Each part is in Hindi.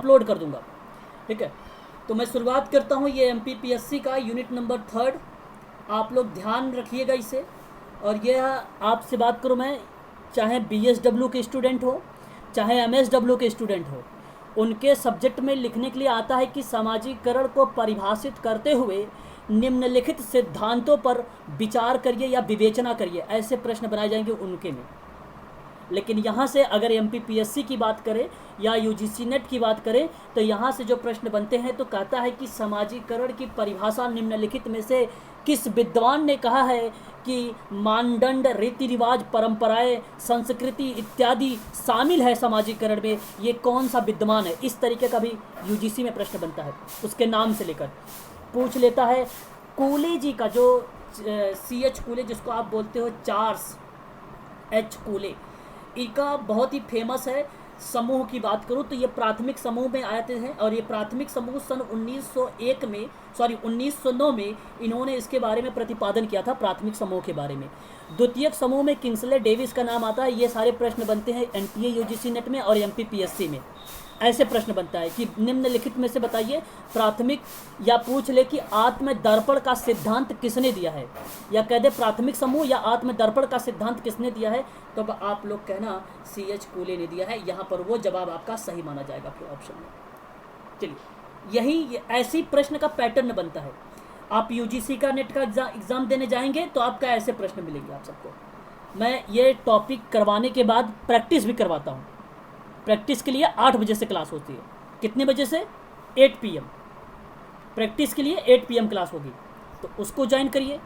अपलोड कर दूंगा। ठीक है, तो मैं शुरुआत करता हूँ। ये MPPSC का यूनिट नंबर 3, आप लोग ध्यान रखिएगा इसे। और यह आपसे बात करूँ मैं, चाहे BSW के स्टूडेंट हो, चाहे MSW के स्टूडेंट हो, उनके सब्जेक्ट में लिखने के लिए आता है कि सामाजिकरण को परिभाषित करते हुए निम्नलिखित सिद्धांतों पर विचार करिए या विवेचना करिए, ऐसे प्रश्न बनाए जाएंगे उनके में। लेकिन यहाँ से अगर MPPSC की बात करें या UGC नेट की बात करें, तो यहाँ से जो प्रश्न बनते हैं तो कहता है कि सामाजिकरण की परिभाषा निम्नलिखित में से किस विद्वान ने कहा है कि मानदंड, रीति रिवाज, परंपराएं, संस्कृति इत्यादि शामिल है सामाजिकरण में, ये कौन सा विद्वान है। इस तरीके का भी UGC में प्रश्न बनता है, उसके नाम से लेकर पूछ लेता है। कूले जी का जो CH कूले, जिसको आप बोलते हो चार्ल्स H कूले, इनका बहुत ही फेमस है। समूह की बात करूँ तो ये प्राथमिक समूह में आते हैं, और ये प्राथमिक समूह सन 1909 में इन्होंने इसके बारे में प्रतिपादन किया था, प्राथमिक समूह के बारे में। द्वितीयक समूह में किंग्सले डेविस का नाम आता है। ये सारे प्रश्न बनते हैं NTA UGC नेट में और MPPSC में। ऐसे प्रश्न बनता है कि निम्नलिखित में से बताइए प्राथमिक, या पूछ ले कि आत्मदर्पण का सिद्धांत किसने दिया है, या कह दे प्राथमिक समूह या आत्मदर्पण का सिद्धांत किसने दिया है, तो आप लोग कहना CH कूले ने दिया है। यहाँ पर वो जवाब आपका सही माना जाएगा फिर ऑप्शन में। चलिए, यही ऐसी प्रश्न का पैटर्न बनता है। आप UGC का नेट का एग्ज़ाम देने जाएंगे तो आपका ऐसे प्रश्न मिलेंगे आप सबको। मैं ये टॉपिक करवाने के बाद प्रैक्टिस भी करवाता हूँ। प्रैक्टिस के लिए 8 बजे से क्लास होती है। कितने बजे से? 8 PM। प्रैक्टिस के लिए 8 PM क्लास होगी, तो उसको ज्वाइन करिए।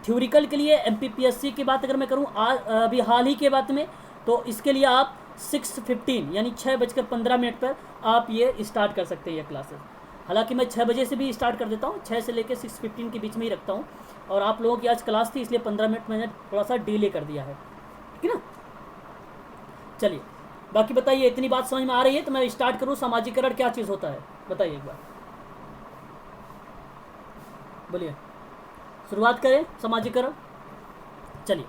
थ्योरिकल के लिए MPPSC की बात अगर मैं करूँ अभी हाल ही के बात में, तो इसके लिए आप 6:15 यानी 6:15 पर आप ये स्टार्ट कर सकते हैं ये क्लासेस। हालांकि मैं 6 बजे से भी स्टार्ट कर देता हूँ, 6 से लेकर 6:15 के बीच में ही रखता हूँ। और आप लोगों की आज क्लास थी इसलिए 15 मिनट मैंने थोड़ा सा डिले कर दिया है, ठीक है ना। चलिए, बाकी बताइए, इतनी बात समझ में आ रही है तो मैं स्टार्ट करूं। सामाजिकरण क्या चीज़ होता है बताइए एक बार, बोलिए, शुरुआत करें सामाजिकरण। चलिए,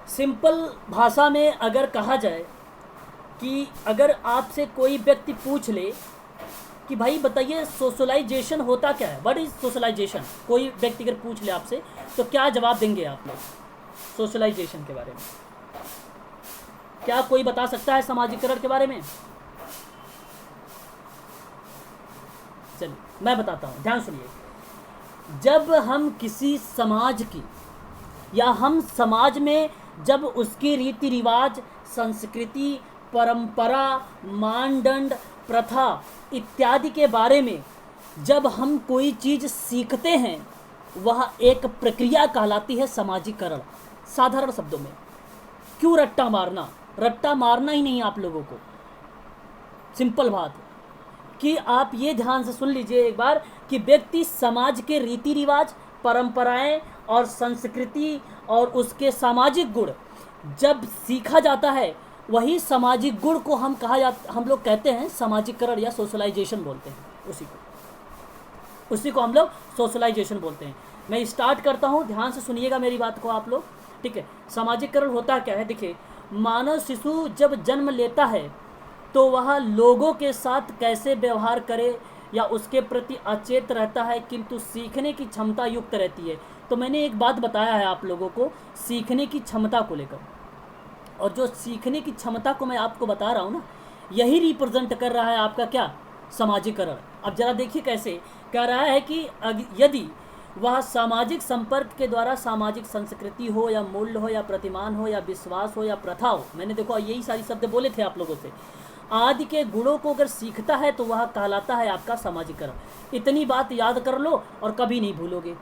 सिंपल भाषा में अगर कहा जाए कि अगर आपसे कोई व्यक्ति पूछ ले कि भाई बताइए सोशलाइजेशन होता क्या है, व्हाट इज सोशलाइजेशन, कोई व्यक्ति अगर पूछ ले आपसे, तो क्या जवाब देंगे आप लोग सोशलाइजेशन के बारे में? क्या कोई बता सकता है सामाजिकरण के बारे में? चलिए मैं बताता हूँ, ध्यान सुनिए। जब हम किसी समाज की, या हम समाज में जब उसकी रीति रिवाज, संस्कृति, परंपरा, मानदंड, प्रथा इत्यादि के बारे में जब हम कोई चीज़ सीखते हैं, वह एक प्रक्रिया कहलाती है सामाजिकरण। साधारण शब्दों में, क्यों रट्टा मारना? रट्टा मारना ही नहीं आप लोगों को, सिंपल बात कि आप ये ध्यान से सुन लीजिए एक बार कि व्यक्ति समाज के रीति रिवाज, परंपराएं और संस्कृति और उसके सामाजिक गुण जब सीखा जाता है, वही सामाजिक गुण को हम लोग कहते हैं सामाजिकरण या सोशलाइजेशन बोलते हैं। उसी को हम लोग सोशलाइजेशन बोलते हैं। मैं स्टार्ट करता हूँ, ध्यान से सुनिएगा मेरी बात को आप लोग, ठीक है। सामाजिकरण होता क्या है? देखिए, मानव शिशु जब जन्म लेता है तो वह लोगों के साथ कैसे व्यवहार करे या उसके प्रति अचेत रहता है, किंतु सीखने की क्षमता युक्त रहती है। तो मैंने एक बात बताया है आप लोगों को सीखने की क्षमता को लेकर, और जो सीखने की क्षमता को मैं आपको बता रहा हूँ ना, यही रिप्रेजेंट कर रहा है आपका क्या? सामाजिकरण। अब जरा देखिए कैसे कह रहा है कि यदि वह सामाजिक संपर्क के द्वारा सामाजिक संस्कृति हो या मूल्य हो या प्रतिमान हो या विश्वास हो या प्रथा हो, मैंने देखो यही सारी शब्द बोले थे आप लोगों से, आदि के गुणों को अगर सीखता है तो वह कहलाता है आपका सामाजिकरण। इतनी बात याद कर लो और कभी नहीं भूलोगे।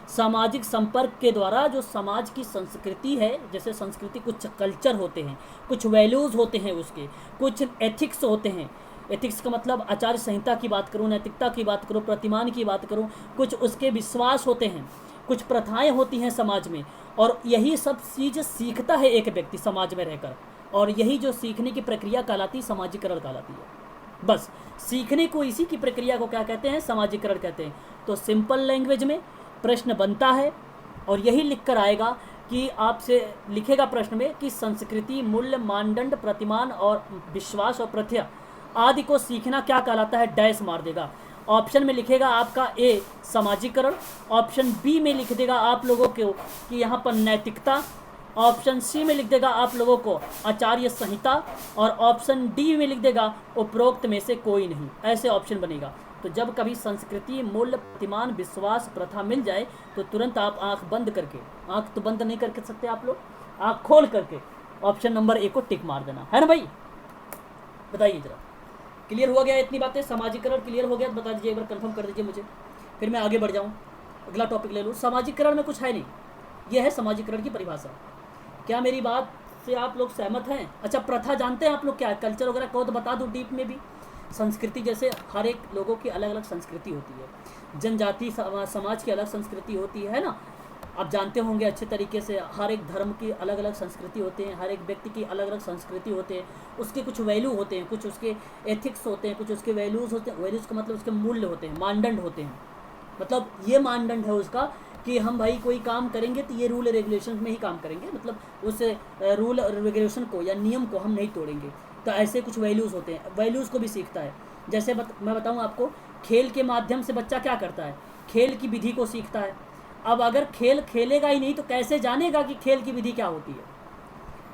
सामाजिक संपर्क के द्वारा जो समाज की संस्कृति है, जैसे संस्कृति कुछ कल्चर होते हैं, कुछ वैल्यूज़ होते हैं, उसके कुछ एथिक्स होते हैं। एथिक्स का मतलब आचार संहिता की बात करूँ, नैतिकता की बात करूँ, प्रतिमान की बात करूँ, कुछ उसके विश्वास होते हैं, कुछ प्रथाएं होती हैं समाज में, और यही सब चीज़ सीखता है एक व्यक्ति समाज में रहकर, और यही जो सीखने की प्रक्रिया कहलाती, सामाजिकरण कहलाती है। बस सीखने को, इसी की प्रक्रिया को क्या कहते हैं? सामाजिकरण कहते हैं। तो सिंपल लैंग्वेज में प्रश्न बनता है और यही लिख कर आएगा कि आपसे लिखेगा प्रश्न में कि संस्कृति, मूल्य, मानदंड, प्रतिमान और विश्वास और प्रथा आदि को सीखना क्या कहलाता है, डैश मार देगा। ऑप्शन में लिखेगा आपका ए सामाजिकरण, ऑप्शन बी में लिख देगा आप लोगों को कि यहाँ पर नैतिकता, ऑप्शन सी में लिख देगा आप लोगों को आचार्य संहिता, और ऑप्शन डी में लिख देगा उपरोक्त में से कोई नहीं। ऐसे ऑप्शन बनेगा। तो जब कभी संस्कृति, मूल्य, प्रतिमान, विश्वास, प्रथा मिल जाए तो तुरंत आप आंख बंद करके, आंख तो बंद नहीं करके सकते आप लोग, आंख खोल करके ऑप्शन नंबर ए को टिक मार देना है ना भाई। बताइए जरा, क्लियर हो गया इतनी बातें? सामाजिकरण क्लियर हो गया तो बता दीजिए, एक बार कंफर्म कर दीजिए मुझे, फिर मैं आगे बढ़ जाऊँ, अगला टॉपिक ले लूँ। सामाजिकरण में कुछ है नहीं, यह है सामाजिकरण की परिभाषा। क्या मेरी बात से आप लोग सहमत हैं? अच्छा, प्रथा जानते हैं आप लोग क्या है? कल्चर वगैरह कहो तो बता दूँ डीप में भी। संस्कृति, जैसे हर एक लोगों की अलग अलग संस्कृति होती है, जनजाति समाज की अलग संस्कृति होती है ना, आप जानते होंगे अच्छे तरीके से। हर एक धर्म की अलग अलग संस्कृति होते हैं, हर एक व्यक्ति की अलग अलग संस्कृति होते हैं, उसके कुछ वैल्यू होते हैं, कुछ उसके एथिक्स होते हैं, कुछ उसके वैल्यूज़ होते हैं। वैल्यूज़ का मतलब उसके मूल्य होते हैं, मानदंड होते हैं। मतलब ये मानदंड है उसका कि हम भाई कोई काम करेंगे तो ये रूल रेगुलेशन में ही काम करेंगे, मतलब उस रूल रेगुलेशन को या नियम को हम नहीं तोड़ेंगे। तो ऐसे कुछ वैल्यूज़ होते हैं, वैल्यूज़ को भी सीखता है। जैसे मैं बताऊं आपको, खेल के माध्यम से बच्चा क्या करता है, खेल की विधि को सीखता है। अब अगर खेल खेलेगा ही नहीं तो कैसे जानेगा कि खेल की विधि क्या होती है?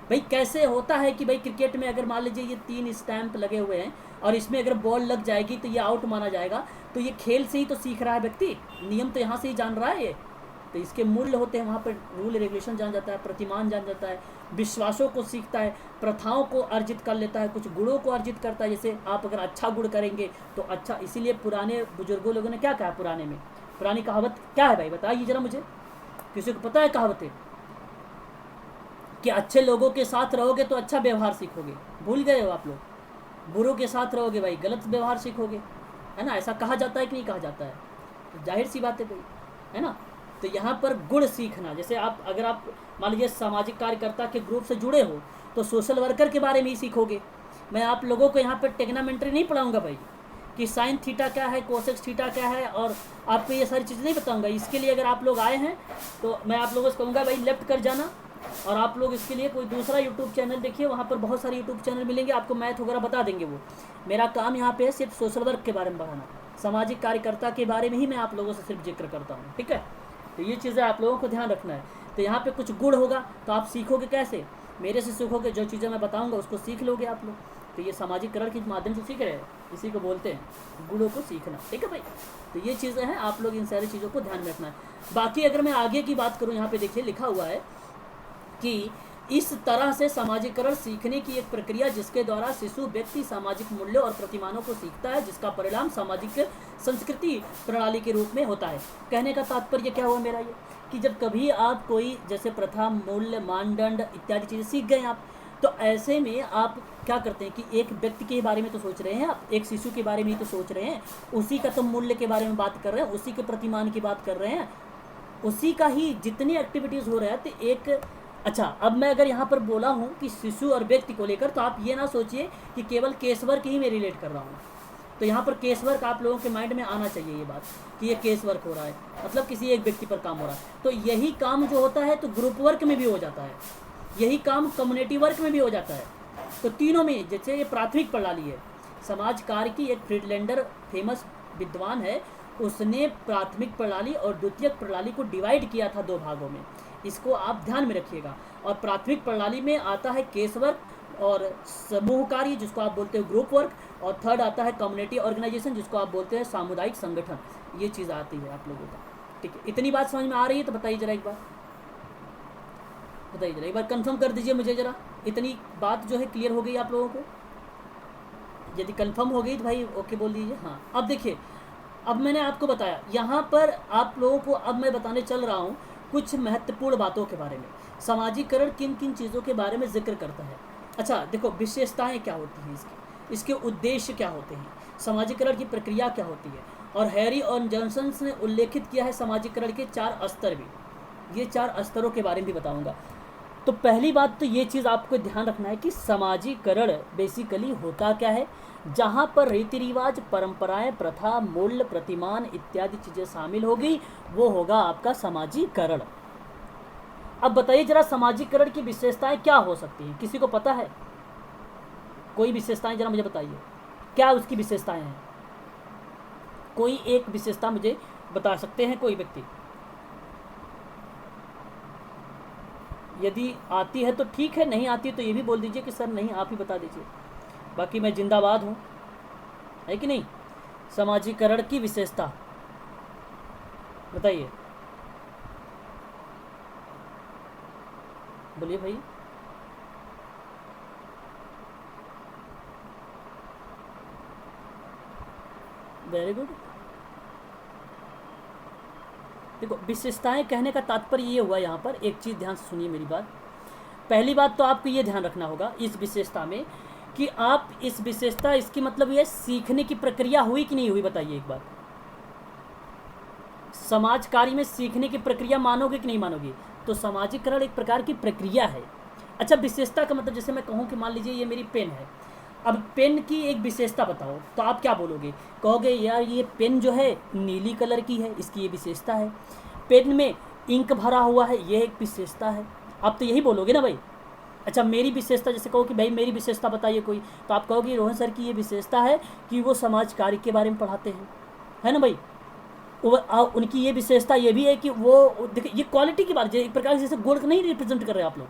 भाई कैसे होता है कि भाई क्रिकेट में अगर मान लीजिए ये 3 स्टैंप लगे हुए हैं और इसमें अगर बॉल लग जाएगी तो ये आउट माना जाएगा, तो ये खेल से ही तो सीख रहा है व्यक्ति, नियम तो यहाँ से ही जान रहा है ये। तो इसके मूल्य होते हैं, वहाँ पर रूल रेगुलेशन जान जाता है, प्रतिमान जान जाता है, विश्वासों को सीखता है, प्रथाओं को अर्जित कर लेता है, कुछ गुणों को अर्जित करता है। जैसे आप अगर अच्छा गुण करेंगे तो अच्छा, इसीलिए पुराने बुजुर्गों लोगों ने क्या कहा, पुराने में पुरानी कहावत क्या है भाई, बताइए जरा मुझे, किसी को पता है कहावतें? कि अच्छे लोगों के साथ रहोगे तो अच्छा व्यवहार सीखोगे, भूल गए हो आप लोग? बुरों के साथ रहोगे भाई गलत व्यवहार सीखोगे, है ना? ऐसा कहा जाता है कि नहीं कहा जाता है? तो जाहिर सी बात है भाई, है ना? तो यहाँ पर गुण सीखना, जैसे आप अगर आप मान लीजिए सामाजिक कार्यकर्ता के ग्रुप से जुड़े हो तो सोशल वर्कर के बारे में ही सीखोगे। मैं आप लोगों को यहाँ पर टेग्नामेंट्री नहीं पढ़ाऊँगा भाई कि साइन थीटा क्या है, कोसेक थीटा क्या है, और आपको ये सारी चीज़ें नहीं बताऊँगा। इसके लिए अगर आप लोग आए हैं तो मैं आप लोगों से कहूँगा भाई लेफ्ट कर जाना, और आप लोग इसके लिए कोई दूसरा यूट्यूब चैनल देखिए, वहाँ पर बहुत सारे यूट्यूब चैनल मिलेंगे, आपको मैथ वगैरह बता देंगे वो। मेरा काम यहाँ पे है सिर्फ सोशल वर्क के बारे में पढ़ाना, सामाजिक कार्यकर्ता के बारे में ही मैं आप लोगों से सिर्फ जिक्र करता हूँ, ठीक है? तो ये चीज़ें आप लोगों को ध्यान रखना है। तो यहाँ पे कुछ गुण होगा तो आप सीखोगे कैसे? मेरे से सीखोगे, जो चीज़ें मैं बताऊँगा उसको सीख लोगे आप लोग। तो ये सामाजिकरण के माध्यम से सीख रहे हैं, इसी को बोलते हैं गुणों को सीखना, ठीक है भाई? तो ये चीज़ें हैं, आप लोग इन सारी चीज़ों को ध्यान में रखना है। बाकी अगर मैं आगे की बात करूँ, यहाँ पे देखिए लिखा हुआ है कि इस तरह से सामाजिकरण सीखने की एक प्रक्रिया जिसके द्वारा शिशु व्यक्ति सामाजिक मूल्यों और प्रतिमानों को सीखता है, जिसका परिणाम सामाजिक संस्कृति प्रणाली के रूप में होता है। कहने का तात्पर्य क्या हुआ मेरा ये, कि जब कभी आप कोई जैसे प्रथा, मूल्य, मानदंड इत्यादि चीज़ें सीख गए आप, तो ऐसे में आप क्या करते हैं कि एक व्यक्ति के बारे में तो सोच रहे हैं आप, एक शिशु के बारे में ही तो सोच रहे हैं, उसी का तो मूल्य के बारे में बात कर रहे हैं, उसी के प्रतिमान की बात कर रहे हैं, उसी का ही जितनी एक्टिविटीज़ हो रहा है। तो एक अच्छा, अब मैं अगर यहाँ पर बोला हूँ कि शिशु और व्यक्ति को लेकर, तो आप ये ना सोचिए कि केवल केस वर्क ही मैं रिलेट कर रहा हूँ। तो यहाँ पर केस वर्क आप लोगों के माइंड में आना चाहिए ये बात कि ये केस वर्क हो रहा है, मतलब किसी एक व्यक्ति पर काम हो रहा है। तो यही काम जो होता है तो ग्रुप वर्क में भी हो जाता है, यही काम कम्युनिटी वर्क में भी हो जाता है। तो तीनों में, जैसे ये प्राथमिक प्रणाली है समाज कार्य की, एक फ्रीडलैंडर फेमस विद्वान है, उसने प्राथमिक प्रणाली और द्वितीयक प्रणाली को डिवाइड किया था 2 भागों में। इसको आप ध्यान में रखिएगा। और प्राथमिक प्रणाली में आता है केस वर्क और समूह कार्य जिसको आप बोलते हो ग्रुप वर्क, और थर्ड आता है कम्युनिटी ऑर्गेनाइजेशन जिसको आप बोलते हैं सामुदायिक संगठन। ये चीज़ आती है आप लोगों का, ठीक है? इतनी बात समझ में आ रही है तो बताइए जरा एक बार, बताइए जरा एक बार कंफर्म कर दीजिए मुझे जरा, इतनी बात जो है क्लियर हो गई आप लोगों को? यदि कंफर्म हो गई तो भाई ओके बोल दीजिए। हाँ, अब देखिए, अब मैंने आपको बताया यहाँ पर आप लोगों को, अब मैं बताने चल रहा हूँ कुछ महत्वपूर्ण बातों के बारे में। सामाजिकरण किन किन चीज़ों के बारे में जिक्र करता है। अच्छा देखो, विशेषताएं क्या होती हैं इसके उद्देश्य क्या होते हैं, सामाजिकरण की प्रक्रिया क्या होती है, और हैरी और जॉनसन ने उल्लेखित किया है सामाजिकरण के 4 स्तर भी। ये 4 स्तरों के बारे में भी बताऊँगा। तो पहली बात तो ये चीज़ आपको ध्यान रखना है कि सामाजिकरण बेसिकली होता क्या है, जहाँ पर रीति रिवाज, परंपराएं, प्रथा, मूल्य, प्रतिमान इत्यादि चीज़ें शामिल होगी, वो होगा आपका सामाजिकरण। अब बताइए जरा सामाजिकरण की विशेषताएं क्या हो सकती हैं, किसी को पता है? कोई विशेषताएं जरा मुझे बताइए। क्या उसकी विशेषताएं हैं? कोई एक विशेषता मुझे बता सकते हैं कोई व्यक्ति? यदि आती है तो ठीक है, नहीं आती है तो ये भी बोल दीजिए कि सर नहीं, आप ही बता दीजिए। बाकी मैं जिंदाबाद हूँ, है कि नहीं? समाजीकरण की विशेषता बताइए, बोलिए भाई। Very good. देखो, विशेषताएं कहने का तात्पर्य ये हुआ, यहाँ पर एक चीज़ ध्यान से सुनिए मेरी बात। पहली बात तो आपको ये ध्यान रखना होगा इस विशेषता में कि आप इस विशेषता, इसकी मतलब ये सीखने की प्रक्रिया हुई कि नहीं हुई, बताइए एक बार। समाज कार्य में सीखने की प्रक्रिया मानोगे कि नहीं मानोगे? तो सामाजिकरण एक प्रकार की प्रक्रिया है। अच्छा, विशेषता का मतलब जैसे मैं कहूँ कि मान लीजिए ये मेरी पेन है, अब पेन की एक विशेषता बताओ, तो आप क्या बोलोगे? कहोगे यार ये पेन जो है नीली कलर की है, इसकी ये विशेषता है। पेन में इंक भरा हुआ है, ये एक विशेषता है। आप तो यही बोलोगे ना भाई। अच्छा, मेरी विशेषता, जैसे कहो कि भाई मेरी विशेषता बताइए कोई, तो आप कहोगे रोहन सर की ये विशेषता है कि वो समाज कार्य के बारे में पढ़ाते हैं, है ना भाई। उनकी ये विशेषता ये भी है कि वो, देखिए ये क्वालिटी की बात, एक प्रकार से जैसे गोल्ड नहीं रिप्रेजेंट कर रहे हो आप लोग,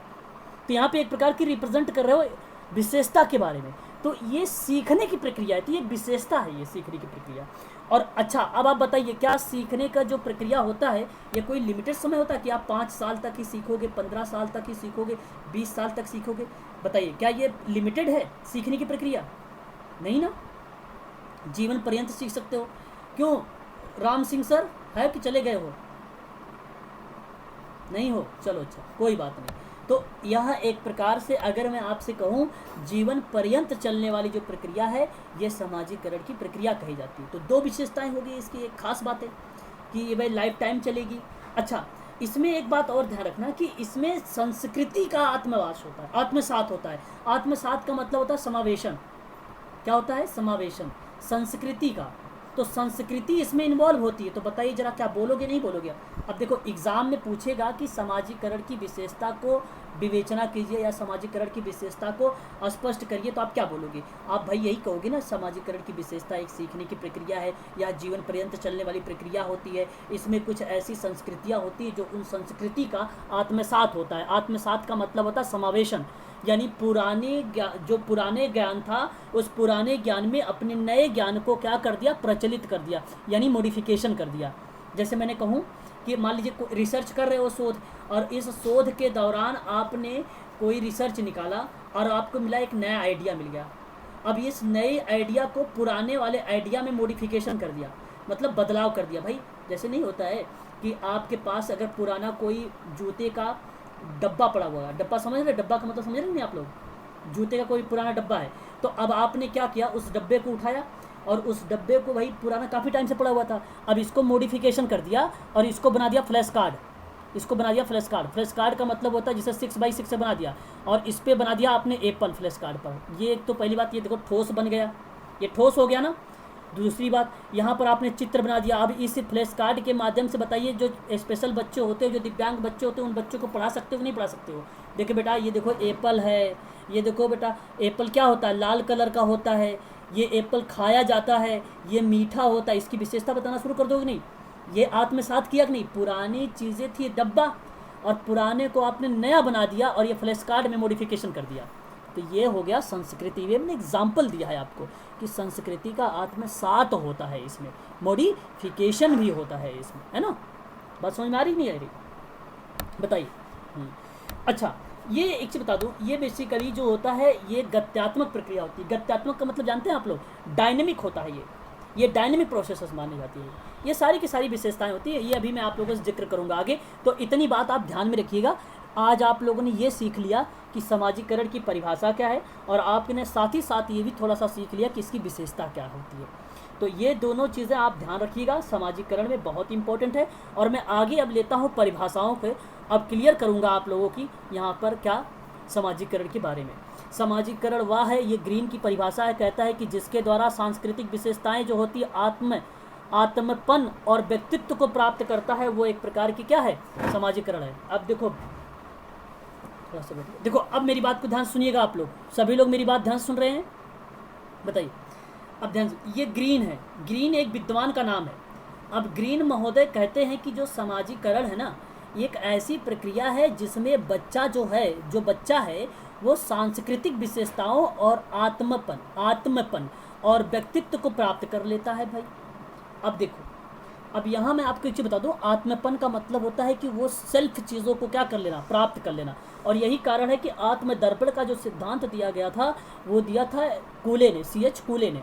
तो यहाँ पे एक प्रकार की रिप्रेजेंट कर रहे हो विशेषता के बारे में। तो ये सीखने की प्रक्रिया है, तो ये विशेषता है, ये सीखने की प्रक्रिया। और अच्छा, अब आप बताइए, क्या सीखने का जो प्रक्रिया होता है ये कोई लिमिटेड समय होता है कि आप 5 साल तक ही सीखोगे, 15 साल तक ही सीखोगे, 20 साल तक सीखोगे? बताइए, क्या ये लिमिटेड है सीखने की प्रक्रिया? नहीं ना, जीवन पर्यंत सीख सकते हो। क्यों राम सिंह सर, है कि चले गए हो? नहीं हो, चलो अच्छा, कोई बात नहीं। तो यह एक प्रकार से अगर मैं आपसे कहूँ जीवन पर्यंत चलने वाली जो प्रक्रिया है, ये सामाजिकरण की प्रक्रिया कही जाती है। तो 2 विशेषताएं होगी इसकी। एक खास बात है कि ये भाई लाइफ टाइम चलेगी। अच्छा, इसमें एक बात और ध्यान रखना कि इसमें संस्कृति का आत्मवास होता है, आत्मसात होता है। आत्मसात का मतलब होता है समावेशन। क्या होता है? समावेशन, संस्कृति का। तो संस्कृति इसमें इन्वॉल्व होती है। तो बताइए जरा, क्या बोलोगे नहीं बोलोगे? अब देखो, एग्जाम में पूछेगा कि सामाजिकरण की विशेषता को विवेचना कीजिए या सामाजिकरण की विशेषता को स्पष्ट करिए, तो आप क्या बोलोगे? आप भाई यही कहोगे ना, सामाजिकरण की विशेषता एक सीखने की प्रक्रिया है या जीवन पर्यंत चलने वाली प्रक्रिया होती है। इसमें कुछ ऐसी संस्कृतियाँ होती है जो उन संस्कृति का आत्मसात होता है। आत्मसात का मतलब होता है समावेशन, यानी जो पुराने ज्ञान था, उस पुराने ज्ञान में अपने नए ज्ञान को क्या कर दिया? प्रचलित कर दिया, यानी मॉडिफिकेशन कर दिया। जैसे मैंने कहूँ कि मान लीजिए रिसर्च कर रहे हो शोध, और इस शोध के दौरान आपने कोई रिसर्च निकाला और आपको मिला एक नया आइडिया मिल गया। अब इस नए आइडिया को पुराने वाले आइडिया में मॉडिफिकेशन कर दिया, मतलब बदलाव कर दिया। भाई जैसे नहीं होता है कि आपके पास अगर पुराना कोई जूते का डब्बा पड़ा हुआ है, डब्बा समझ रहे? डब्बा का मतलब समझ रहे नहीं आप लोग? जूते का कोई पुराना डब्बा है, तो अब आपने क्या किया? उस डब्बे को उठाया और उस डब्बे को, भाई पुराना काफ़ी टाइम से पड़ा हुआ था, अब इसको मॉडिफिकेशन कर दिया और इसको बना दिया फ्लैश कार्ड। इसको बना दिया फ्लैश कार्ड। फ्लैश कार्ड का मतलब होता है जिसे 6x6 से बना दिया, और इस पर बना दिया आपने एप्पल फ्लैश कार्ड पर। ये एक तो पहली बात, ये देखो ठोस बन गया, ये ठोस हो गया ना। दूसरी बात, यहाँ पर आपने चित्र बना दिया। अब इस फ्लैश कार्ड के माध्यम से बताइए, जो स्पेशल बच्चे होते हैं, जो दिव्यांग बच्चे होते हैं, उन बच्चों को पढ़ा सकते हो कि नहीं पढ़ा सकते हो? देखो बेटा, ये देखो एप्पल है, ये देखो बेटा एप्पल क्या होता है? लाल कलर का होता है, ये एप्पल खाया जाता है, ये मीठा होता है। इसकी विशेषता बताना शुरू कर दोगे नहीं? ये आत्मसात किया कि नहीं? पुरानी चीज़ें थी डब्बा, और पुराने को आपने नया बना दिया और ये फ्लैश कार्ड में मॉडिफिकेशन कर दिया। तो ये हो गया संस्कृति। ये मैंने एग्जाम्पल दिया है आपको कि संस्कृति का आत्मसात होता है, इसमें मॉडिफिकेशन भी होता है इसमें, है ना? बात समझ में आ रही नहीं आ रही? बताइए। अच्छा, ये एक चीज़ बता दूँ, ये बेसिकली जो होता है ये गत्यात्मक प्रक्रिया होती है। गत्यात्मक का मतलब जानते हैं आप लोग? डायनेमिक होता है ये डायनेमिक प्रोसेसेस मानी जाती है। ये सारी की सारी विशेषताएं होती है, ये अभी मैं आप लोगों से जिक्र करूंगा आगे। तो इतनी बात आप ध्यान में रखिएगा। आज आप लोगों ने ये सीख लिया कि सामाजिकरण की परिभाषा क्या है, और आपने साथ ही साथ ये भी थोड़ा सा सीख लिया कि इसकी विशेषता क्या होती है। तो ये दोनों चीज़ें आप ध्यान रखिएगा, सामाजिकरण में बहुत इंपॉर्टेंट है। और मैं आगे अब लेता हूँ परिभाषाओं को, अब क्लियर करूँगा आप लोगों की यहाँ पर क्या सामाजिकरण के बारे में। सामाजिकरण वह है, ये ग्रीन की परिभाषा है, कहता है कि जिसके द्वारा सांस्कृतिक विशेषताएं जो होती है आत्मपन और व्यक्तित्व को प्राप्त करता है, वो एक प्रकार की क्या है? सामाजिकरण है। अब देखो, थोड़ा सा देखो, अब मेरी बात को ध्यान सुनिएगा आप लोग, सभी लोग मेरी बात ध्यान सुन रहे हैं? बताइए। अब ध्यान से, ये ग्रीन है, ग्रीन एक विद्वान का नाम है। अब ग्रीन महोदय कहते हैं कि जो सामाजिकरण है ना, ये एक ऐसी प्रक्रिया है जिसमें बच्चा जो है, जो बच्चा है वो सांस्कृतिक विशेषताओं और आत्मपन और व्यक्तित्व को प्राप्त कर लेता है भाई। अब देखो, अब यहाँ मैं आपको एक चीज़ बता दूँ, आत्मपन का मतलब होता है कि वो सेल्फ चीज़ों को क्या कर लेना, प्राप्त कर लेना। और यही कारण है कि आत्मदर्पण का जो सिद्धांत दिया गया था वो दिया था कूले ने, C.H. कूले ने।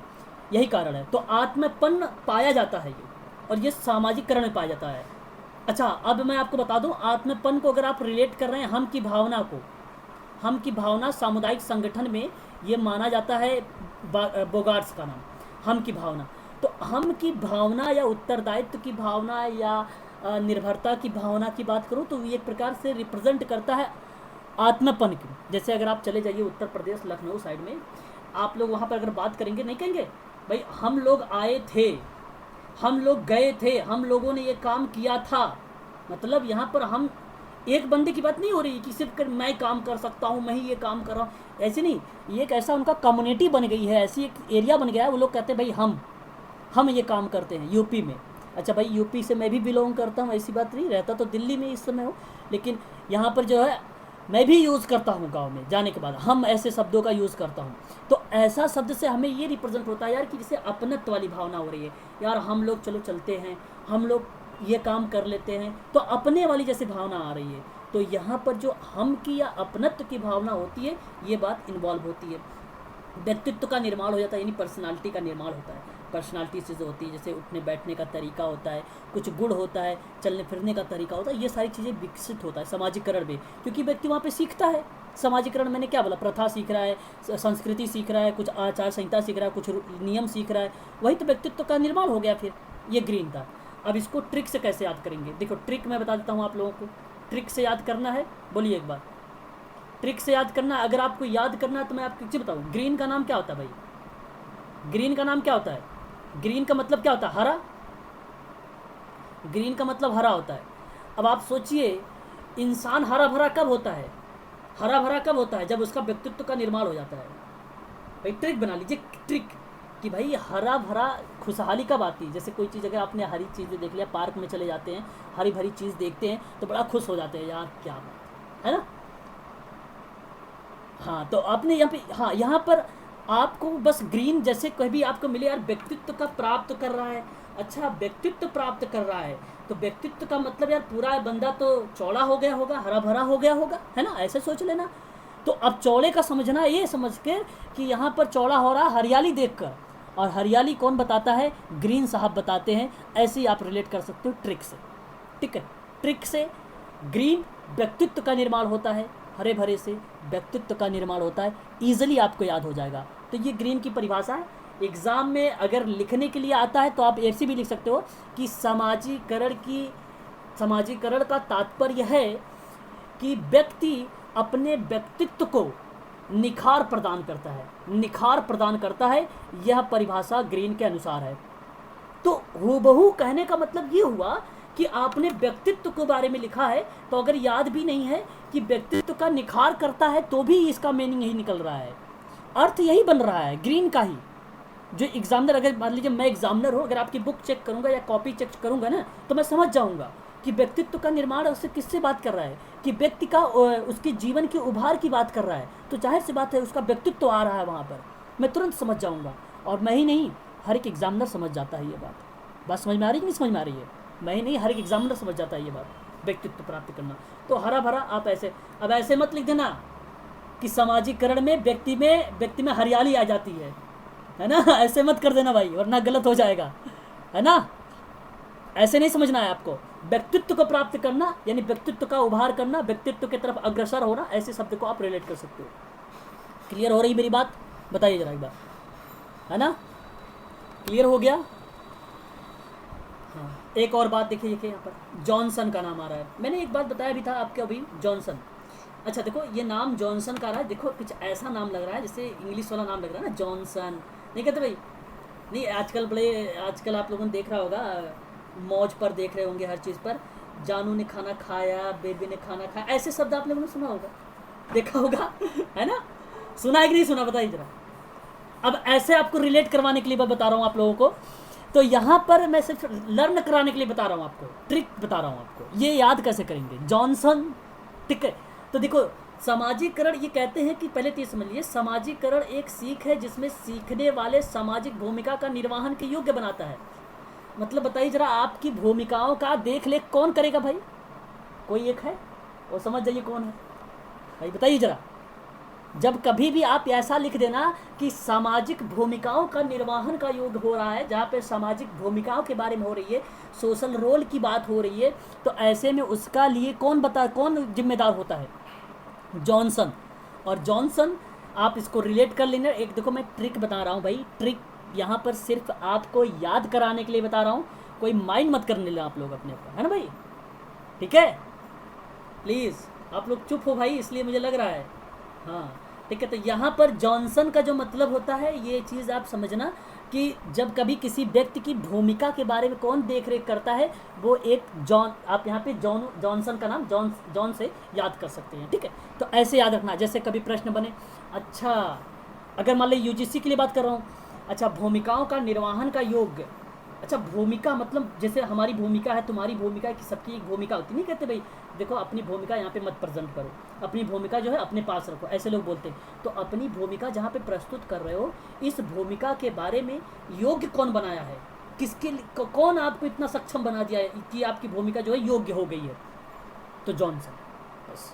यही कारण है। तो आत्मपन पाया जाता है ये, और ये सामाजिकरण में पाया जाता है। अच्छा, अब मैं आपको बता दूं, आत्मपन को अगर आप रिलेट कर रहे हैं हम की भावना को, हम की भावना सामुदायिक संगठन में ये माना जाता है, बोगार्ट्स का नाम, हम की भावना। तो हम की भावना या उत्तरदायित्व की भावना या निर्भरता की भावना की बात करूं तो ये एक प्रकार से रिप्रेजेंट करता है आत्मपन की। जैसे अगर आप चले जाइए उत्तर प्रदेश लखनऊ साइड में, आप लोग वहाँ पर अगर बात करेंगे, नहीं कहेंगे भाई हम लोग आए थे, हम लोग गए थे, हम लोगों ने ये काम किया था। मतलब यहाँ पर हम एक बंदे की बात नहीं हो रही कि सिर्फ मैं काम कर सकता हूँ, मैं ही ये काम कर रहा हूँ, ऐसे नहीं। ये एक ऐसा उनका कम्युनिटी बन गई है, ऐसी एक एरिया बन गया है। वो लोग कहते हैं भाई हम ये काम करते हैं यूपी में। अच्छा भाई, यूपी से मैं भी बिलोंग करता हूँ, ऐसी बात नहीं, रहता तो दिल्ली में इस समय हो, लेकिन यहाँ पर जो है मैं भी यूज़ करता हूँ गांव में जाने के बाद, हम ऐसे शब्दों का यूज़ करता हूँ। तो ऐसा शब्द से हमें ये रिप्रेजेंट होता है यार कि जैसे अपनत्व वाली भावना हो रही है, यार हम लोग चलो चलते हैं, हम लोग ये काम कर लेते हैं, तो अपने वाली जैसे भावना आ रही है। तो यहाँ पर जो हम की या अपनत्व की भावना होती है, ये बात इन्वॉल्व होती है। व्यक्तित्व का निर्माण हो जाता है, यानी पर्सनालिटी का निर्माण होता है। पर्सनालिटी चीज़ें होती है, जैसे उठने बैठने का तरीका होता है, कुछ गुण होता है, चलने फिरने का तरीका होता है, ये सारी चीज़ें विकसित होता है समाजीकरण में, क्योंकि व्यक्ति वहाँ पे सीखता है। समाजीकरण मैंने क्या बोला, प्रथा सीख रहा है, संस्कृति सीख रहा है, कुछ आचार संहिता सीख रहा है, कुछ नियम सीख रहा है, वही तो व्यक्तित्व का निर्माण हो गया। फिर ये ग्रीन था। अब इसको ट्रिक से कैसे याद करेंगे, देखो ट्रिक मैं बता देता हूँ आप लोगों को। ट्रिक से याद करना है, बोलिए एक बार, ट्रिक से याद करना। अगर आपको याद करना है तो मैं आपको चीज़ बताऊँ, ग्रीन का नाम क्या होता है भाई, ग्रीन का नाम क्या होता है, ग्रीन का मतलब क्या होता है, हरा। ग्रीन का मतलब हरा होता है। अब आप सोचिए, इंसान हरा भरा कब होता है, हरा भरा कब होता है, जब उसका व्यक्तित्व का निर्माण हो जाता है। भाई ट्रिक बना लीजिए, ट्रिक कि भाई हरा भरा खुशहाली कब आती है। जैसे कोई चीज़ अगर आपने हरी चीज़ देख लिया, पार्क में चले जाते हैं, हरी भरी चीज़ देखते हैं तो बड़ा खुश हो जाते हैं, यार क्या बात है ना। हाँ, तो आपने यहाँ पे, हाँ यहाँ पर आपको बस ग्रीन जैसे कभी आपको मिले, यार व्यक्तित्व का प्राप्त कर रहा है। अच्छा, व्यक्तित्व प्राप्त कर रहा है तो व्यक्तित्व का मतलब यार पूरा बंदा तो चौड़ा हो गया होगा, हरा भरा हो गया होगा, है ना, ऐसे सोच लेना। तो अब चौड़े का समझना ये समझ के कि यहाँ पर चौड़ा हो रहा हरियाली देख कर, और हरियाली कौन बताता है, ग्रीन साहब बताते हैं। ऐसे ही आप रिलेट कर सकते हो ट्रिक से, ठीक है। ट्रिक से ग्रीन व्यक्तित्व का निर्माण होता है, हरे भरे से व्यक्तित्व का निर्माण होता है, ईजिली आपको याद हो जाएगा। तो ये ग्रीन की परिभाषा है। एग्ज़ाम में अगर लिखने के लिए आता है तो आप ऐसे भी लिख सकते हो कि समाजीकरण का तात्पर्य है कि व्यक्ति अपने व्यक्तित्व को निखार प्रदान करता है, यह परिभाषा ग्रीन के अनुसार है। तो हूबहू कहने का मतलब ये हुआ कि आपने व्यक्तित्व के बारे में लिखा है, तो अगर याद भी नहीं है कि व्यक्तित्व का निखार करता है तो भी इसका मीनिंग यही निकल रहा है, अर्थ यही बन रहा है ग्रीन का ही। जो एग्जामिनर, अगर मान लीजिए मैं एग्जामिनर हूँ, अगर आपकी बुक चेक करूँगा या कॉपी चेक करूँगा ना, तो मैं समझ जाऊँगा कि व्यक्तित्व का निर्माण उससे किससे बात कर रहा है, कि व्यक्ति का उसके जीवन के उभार की बात कर रहा है, तो जाहिर सी बात है उसका व्यक्तित्व आ रहा है वहाँ पर, मैं तुरंत समझ जाऊँगा। और मैं ही नहीं, हर एक एग्जामिनर समझ जाता है ये बात समझ में आ रही है कि नहीं समझ में आ रही है, मैं ही नहीं, हर एक एग्जामिनर समझ जाता है ये बात, व्यक्तित्व प्राप्त करना। तो हरा भरा आप ऐसे, अब ऐसे मत लिख देना कि समाजीकरण में व्यक्ति में हरियाली आ जाती है ना, ऐसे मत कर देना भाई, वरना गलत हो जाएगा, है ना। ऐसे नहीं समझना है आपको। व्यक्तित्व को प्राप्त करना यानी व्यक्तित्व का उभार करना, व्यक्तित्व की तरफ अग्रसर होना, ऐसे शब्द को आप रिलेट कर सकते हो। क्लियर हो रही मेरी बात, बताइए जरा एक बार, है ना, क्लियर हो गया। हाँ, एक और बात देखिए यहाँ पर जॉनसन का नाम आ रहा है, मैंने एक बात बताया भी था आपके अभी, जॉनसन। अच्छा देखो, ये नाम जॉनसन का आ रहा है, देखो कुछ ऐसा नाम लग रहा है जैसे इंग्लिश वाला नाम लग रहा है ना, जॉनसन। नहीं कहते भाई, नहीं आजकल आप लोगों ने देख रहा होगा, मौज पर देख रहे होंगे हर चीज़ पर, जानू ने खाना खाया, बेबी ने खाना खाया, ऐसे शब्द आप लोगों ने सुना होगा, देखा होगा है ना, सुना है कि नहीं सुना, बताइए जरा। अब ऐसे आपको रिलेट करवाने के लिए मैं बता रहा हूँ आप लोगों को। तो यहाँ पर मैं सिर्फ लर्न कराने के लिए बता रहा हूँ आपको, ट्रिक बता रहा हूँ आपको, ये याद कैसे करेंगे, जॉनसन। ठीक है, तो देखो सामाजिकरण ये कहते हैं कि पहले तो ये समझ लीजिए, सामाजिकरण एक सीख है जिसमें सीखने वाले सामाजिक भूमिका का निर्वहन के योग्य बनाता है। मतलब बताइए जरा, आपकी भूमिकाओं का देख रेख कौन करेगा भाई? कोई एक है, वो समझ जाइए कौन है भाई, बताइए जरा। जब कभी भी आप ऐसा लिख देना कि सामाजिक भूमिकाओं का निर्वहन का योग हो रहा है, जहाँ पे सामाजिक भूमिकाओं के बारे में हो रही है, सोशल रोल की बात हो रही है, तो ऐसे में उसका लिए कौन जिम्मेदार होता है? जॉनसन। और जॉनसन आप इसको रिलेट कर लेना। एक देखो मैं ट्रिक बता रहा हूँ भाई, ट्रिक यहाँ पर सिर्फ आपको याद कराने के लिए बता रहा हूँ, कोई माइंड मत करने लेना आप लोग अपने ऊपर, है ना भाई? ठीक है, प्लीज़ आप लोग चुप हो भाई, इसलिए मुझे लग रहा है। हाँ ठीक है, तो यहाँ पर जॉनसन का जो मतलब होता है, ये चीज़ आप समझना कि जब कभी किसी व्यक्ति की भूमिका के बारे में कौन देख रेख करता है, वो एक जॉन, आप यहाँ पे जॉनसन का नाम जॉन से याद कर सकते हैं। ठीक है, तो ऐसे याद रखना, जैसे कभी प्रश्न बने, अच्छा अगर मान लो यूजीसी के लिए बात कर रहा हूँ, अच्छा भूमिकाओं का निर्वहन का योग्य, अच्छा भूमिका मतलब जैसे हमारी भूमिका है, तुम्हारी भूमिका है, कि सबकी एक भूमिका होती नहीं, कहते भाई देखो अपनी भूमिका यहाँ पे मत प्रेजेंट करो, अपनी भूमिका जो है अपने पास रखो, ऐसे लोग बोलते हैं। तो अपनी भूमिका जहाँ पे प्रस्तुत कर रहे हो, इस भूमिका के बारे में योग्य कौन बनाया है, किसके कौन आपको इतना सक्षम बना दिया है कि आपकी भूमिका जो है योग्य हो गई है? तो जॉनसन। बस,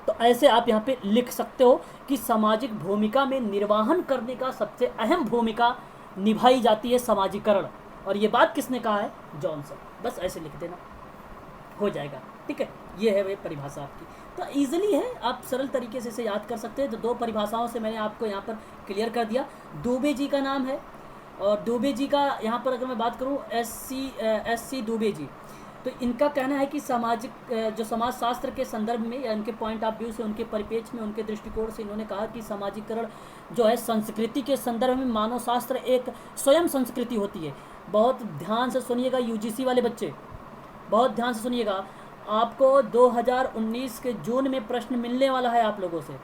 तो ऐसे आप यहाँ पे लिख सकते हो कि सामाजिक भूमिका में निर्वहन करने का सबसे अहम भूमिका निभाई जाती है सामाजिकरण, और ये बात किसने कहा है? जॉनसन। बस ऐसे लिख देना, हो जाएगा। ठीक है, ये है वही परिभाषा आपकी, तो ईजिली है, आप सरल तरीके से इसे याद कर सकते हैं। तो दो परिभाषाओं से मैंने आपको यहाँ पर क्लियर कर दिया। दुबे जी का नाम है, और दुबे जी का यहाँ पर अगर मैं बात करूँ एस सी दुबे जी, तो इनका कहना है कि सामाजिक जो समाजशास्त्र के संदर्भ में या इनके पॉइंट ऑफ व्यू से, उनके परिप्रेक्ष्य में, उनके दृष्टिकोण से इन्होंने कहा कि सामाजिकरण जो है संस्कृति के संदर्भ में मानव शास्त्र एक स्वयं संस्कृति होती है। बहुत ध्यान से सुनिएगा यूजीसी वाले बच्चे, बहुत ध्यान से सुनिएगा, आपको 2019 के जून में प्रश्न मिलने वाला है आप लोगों से।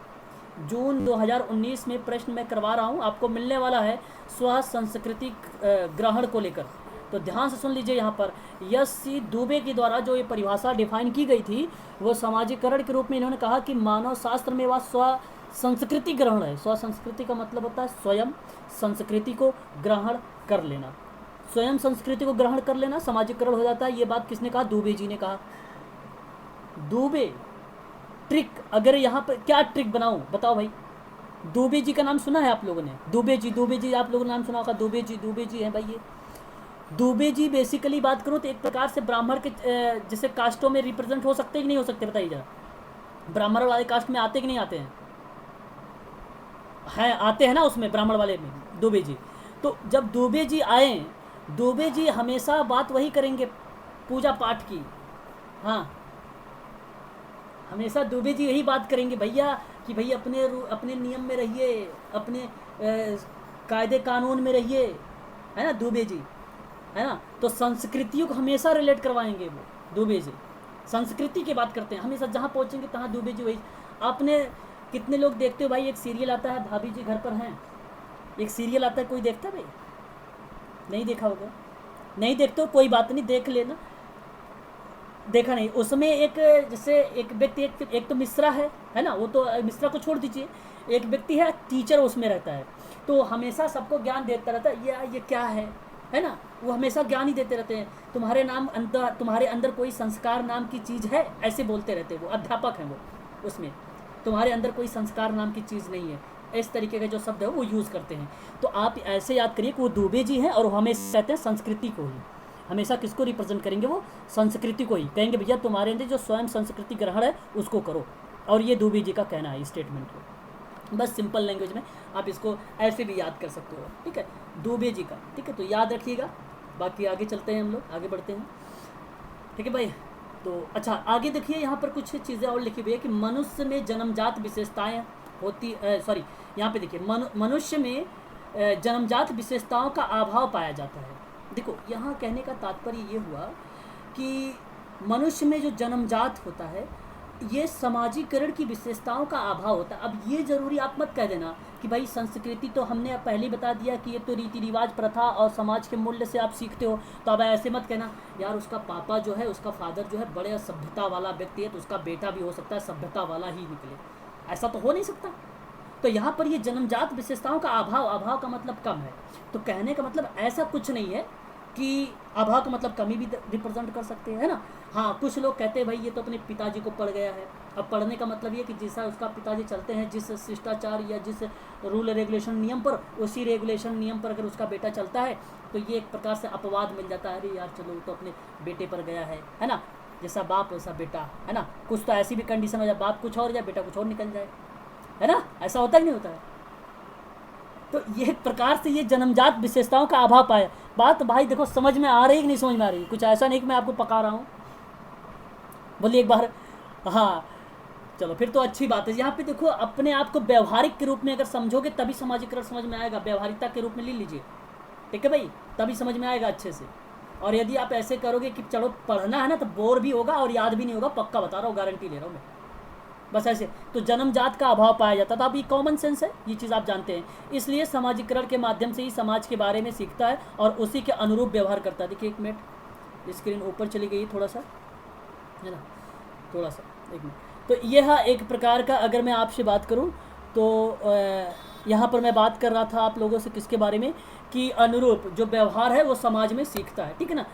जून 2019 में प्रश्न मैं करवा रहा हूँ, आपको मिलने वाला है स्व सांस्कृतिक ग्रहण को लेकर। तो ध्यान से सुन लीजिए, यहाँ पर एस सी दुबे के द्वारा जो ये परिभाषा डिफाइन की गई थी, वो सामाजिकरण के रूप में इन्होंने कहा कि मानव शास्त्र में वह स्व संस्कृति ग्रहण है। स्व संस्कृति का मतलब होता है स्वयं संस्कृति को ग्रहण कर लेना, स्वयं संस्कृति को ग्रहण कर लेना सामाजिकरण हो जाता है। ये बात किसने कहा? दुबे जी ने कहा। दुबे ट्रिक, अगर यहाँ पर क्या ट्रिक बनाऊँ बताओ भाई? दुबे जी का नाम सुना है आप लोगों ने? दुबे जी आप लोगों ने नाम सुना होगा। दुबे जी हैं भाई। ये दुबे जी बेसिकली बात करूँ तो एक प्रकार से ब्राह्मण के जैसे कास्टों में रिप्रेजेंट हो सकते कि नहीं हो सकते, बताइए जरा। ब्राह्मण वाले कास्ट में आते कि नहीं आते हैं? आते हैं ना उसमें, ब्राह्मण वाले में दुबे जी। तो जब दुबे जी आए, दुबे जी हमेशा बात वही करेंगे पूजा पाठ की। हाँ, हमेशा दुबे जी यही बात करेंगे भैया कि भैया अपने नियम में रहिए, अपने कायदे कानून में रहिए, है ना दुबे जी, है ना। तो संस्कृतियों को हमेशा रिलेट करवाएंगे वो दुबे जी, संस्कृति की बात करते हैं हमेशा, जहाँ पहुँचेंगे तहाँ दुबे जी वही। आपने कितने लोग देखते हो भाई, एक सीरियल आता है भाभी जी घर पर हैं, एक सीरियल आता है, कोई देखता है भाई? नहीं देखा होगा, नहीं देखते हो कोई बात नहीं, देख लेना, देखा नहीं। उसमें एक जैसे एक व्यक्ति, एक तो मिश्रा है ना, वो तो मिश्रा को छोड़ दीजिए, एक व्यक्ति है टीचर उसमें रहता है, तो हमेशा सबको ज्ञान देता रहता है, ये क्या है ना, वो हमेशा ज्ञान ही देते रहते हैं। तुम्हारे अंदर कोई संस्कार नाम की चीज़ है, ऐसे बोलते रहते हैं, वो अध्यापक हैं वो उसमें, तुम्हारे अंदर कोई संस्कार नाम की चीज़ नहीं है, इस तरीके के जो शब्द है वो यूज़ करते हैं। तो आप ऐसे याद करिए कि वो दुबे जी हैं, और वो हमेशा कहते हैं संस्कृति को ही, हमेशा किसको रिप्रेजेंट करेंगे? वो संस्कृति को ही कहेंगे, भैया तुम्हारे अंदर जो स्वयं संस्कृति ग्रहण है उसको करो। और ये दुबे जी का कहना है स्टेटमेंट को, बस सिंपल लैंग्वेज में आप इसको ऐसे भी याद कर सकते हो। ठीक है, दुबे जी का, ठीक है, तो याद रखिएगा। बाकी आगे चलते हैं, हम लोग आगे बढ़ते हैं। ठीक है भाई, तो अच्छा आगे देखिए, यहाँ पर कुछ चीज़ें और लिखी हुई है कि मनुष्य में जन्मजात विशेषताएँ होती, सॉरी यहाँ पे देखिए, मनुष्य में जन्मजात विशेषताओं का अभाव पाया जाता है। देखो यहाँ कहने का तात्पर्य ये हुआ कि मनुष्य में जो जन्मजात होता है ये सामाजिकरण की विशेषताओं का अभाव होता है। अब ये ज़रूरी आप मत कह देना कि भाई संस्कृति तो हमने पहले ही बता दिया कि ये तो रीति रिवाज, प्रथा और समाज के मूल्य से आप सीखते हो, तो अब ऐसे मत कहना यार उसका पापा जो है, उसका फादर जो है बड़े सभ्यता वाला व्यक्ति है, तो उसका बेटा भी हो सकता है सभ्यता वाला ही निकले। ऐसा तो हो नहीं सकता। तो यहाँ पर ये जन्मजात विशेषताओं का अभाव, अभाव का मतलब कम है, तो कहने का मतलब ऐसा कुछ नहीं है कि अभाव का मतलब कमी भी रिप्रेजेंट कर सकते हैं, है ना। हाँ, कुछ लोग कहते हैं भाई ये तो अपने पिताजी को पढ़ गया है। अब पढ़ने का मतलब ये कि जैसा उसका पिताजी चलते हैं, जिस शिष्टाचार या जिस रूल रेगुलेशन नियम पर, उसी रेगुलेशन नियम पर अगर उसका बेटा चलता है तो ये एक प्रकार से अपवाद मिल जाता है, अरे यार चलो तो अपने बेटे पर गया है ना, जैसा बाप वैसा बेटा, है ना। कुछ तो ऐसी भी कंडीशन हो जाए बाप कुछ और जाए बेटा कुछ और निकल जाए, है ना, ऐसा होता ही नहीं होता है। तो ये एक प्रकार से ये जन्मजात विशेषताओं का अभाव पाया। बात भाई देखो समझ में आ रही है कि नहीं समझ में आ रही, कुछ ऐसा नहीं कि मैं आपको पका रहा हूँ, बोलिए एक बार। हाँ चलो फिर तो अच्छी बात है। यहाँ पे देखो अपने आप को व्यवहारिक के रूप में अगर समझोगे तभी सामाजिकरण समझ में आएगा, व्यवहारिकता के रूप में ले लीजिए, ठीक है भाई, तभी समझ में आएगा अच्छे से। और यदि आप ऐसे करोगे कि चलो पढ़ना है ना, तो बोर भी होगा और याद भी नहीं होगा, पक्का बता रहा हूँ, गारंटी ले रहा हूँ मैं, बस ऐसे। तो जन्मजात का अभाव पाया जाता था, अब ये कॉमन सेंस है, ये चीज़ आप जानते हैं। इसलिए सामाजिकरण के माध्यम से ही समाज के बारे में सीखता है और उसी के अनुरूप व्यवहार करता है। देखिए एक मिनट, स्क्रीन ऊपर चली गई थोड़ा सा, है ना, थोड़ा सा, एक मिनट। तो यह एक प्रकार का, अगर मैं आपसे बात करूं तो यहाँ पर मैं बात कर रहा था आप लोगों से किसके बारे में, कि अनुरूप जो व्यवहार है वो समाज में सीखता है, ठीक है ना।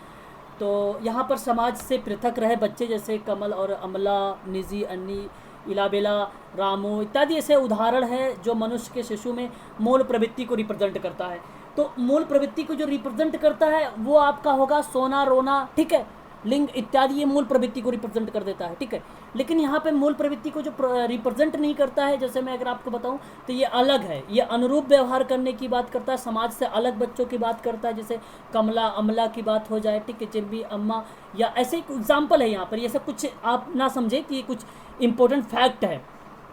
तो यहाँ पर समाज से पृथक रहे बच्चे, जैसे कमल और अमला, निजी, अन्नी, इलाबेला, रामू इत्यादि ऐसे उदाहरण है जो मनुष्य के शिशु में मूल प्रवृत्ति को रिप्रेजेंट करता है। तो मूल प्रवृत्ति को जो रिप्रेजेंट करता है वो आपका होगा सोना, रोना, ठीक है, लिंग इत्यादि, ये मूल प्रवृत्ति को रिप्रेजेंट कर देता है, ठीक है। लेकिन यहाँ पे मूल प्रवृत्ति को जो रिप्रेजेंट नहीं करता है, जैसे मैं अगर आपको बताऊँ तो ये अलग है, ये अनुरूप व्यवहार करने की बात करता है, समाज से अलग बच्चों की बात करता है, जैसे कमला अमला की बात हो जाए, ठीक है, चिम्बी अम्मा, या ऐसे एक एग्जाम्पल है यहाँ पर। ये सब कुछ आप ना समझे कि ये कुछ इंपॉर्टेंट फैक्ट है,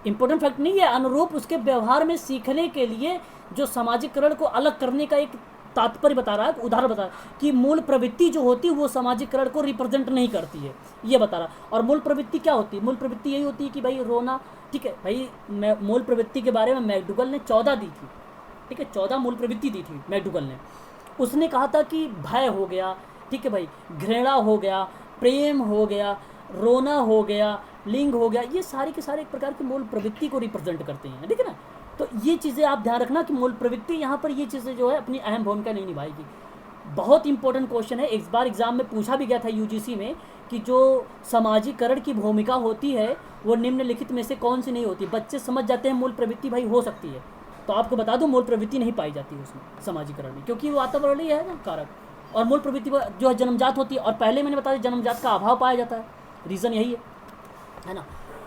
इंपॉर्टेंट फैक्ट नहीं है, अनुरूप उसके व्यवहार में सीखने के लिए जो सामाजिकरण को अलग करने का एक तात्पर्य बता रहा है, उदाहरण बता रहा है कि मूल प्रवृत्ति जो होती है वो सामाजिकरण को रिप्रेजेंट नहीं करती है, ये बता रहा। और मूल प्रवृत्ति क्या होती है, मूल प्रवृत्ति यही होती है कि भाई रोना, ठीक है भाई, मूल प्रवृत्ति के बारे में मैकडुगल ने 14 दी थी, ठीक है, 14 मूल प्रवृत्ति दी थी मैकडुगल ने। उसने कहा था कि भय हो गया, ठीक है भाई, घृणा हो गया, प्रेम हो गया, रोना हो गया, लिंग हो गया, ये सारे के सारे एक प्रकार की मूल प्रवृत्ति को रिप्रेजेंट करते हैं, ठीक है ना। तो ये चीज़ें आप ध्यान रखना कि मूल प्रवृत्ति यहाँ पर ये चीज़ें जो है अपनी अहम भूमिका नहीं निभाएगी। बहुत इंपॉर्टेंट क्वेश्चन है, एक बार एग्जाम में पूछा भी गया था यूजीसी में कि जो सामाजिकरण की भूमिका होती है वो निम्नलिखित में से कौन सी नहीं होती। बच्चे समझ जाते हैं मूल प्रवृत्ति भाई हो सकती है, तो आपको बता दूं मूल प्रवृत्ति नहीं पाई जाती है उसमें सामाजिकरण में, क्योंकि वो वातावरण ही है ना कारक, और मूल प्रवृत्ति जो है जन्मजात होती है, और पहले मैंने बताया जन्मजात का अभाव पाया जाता है, रीज़न यही है ना।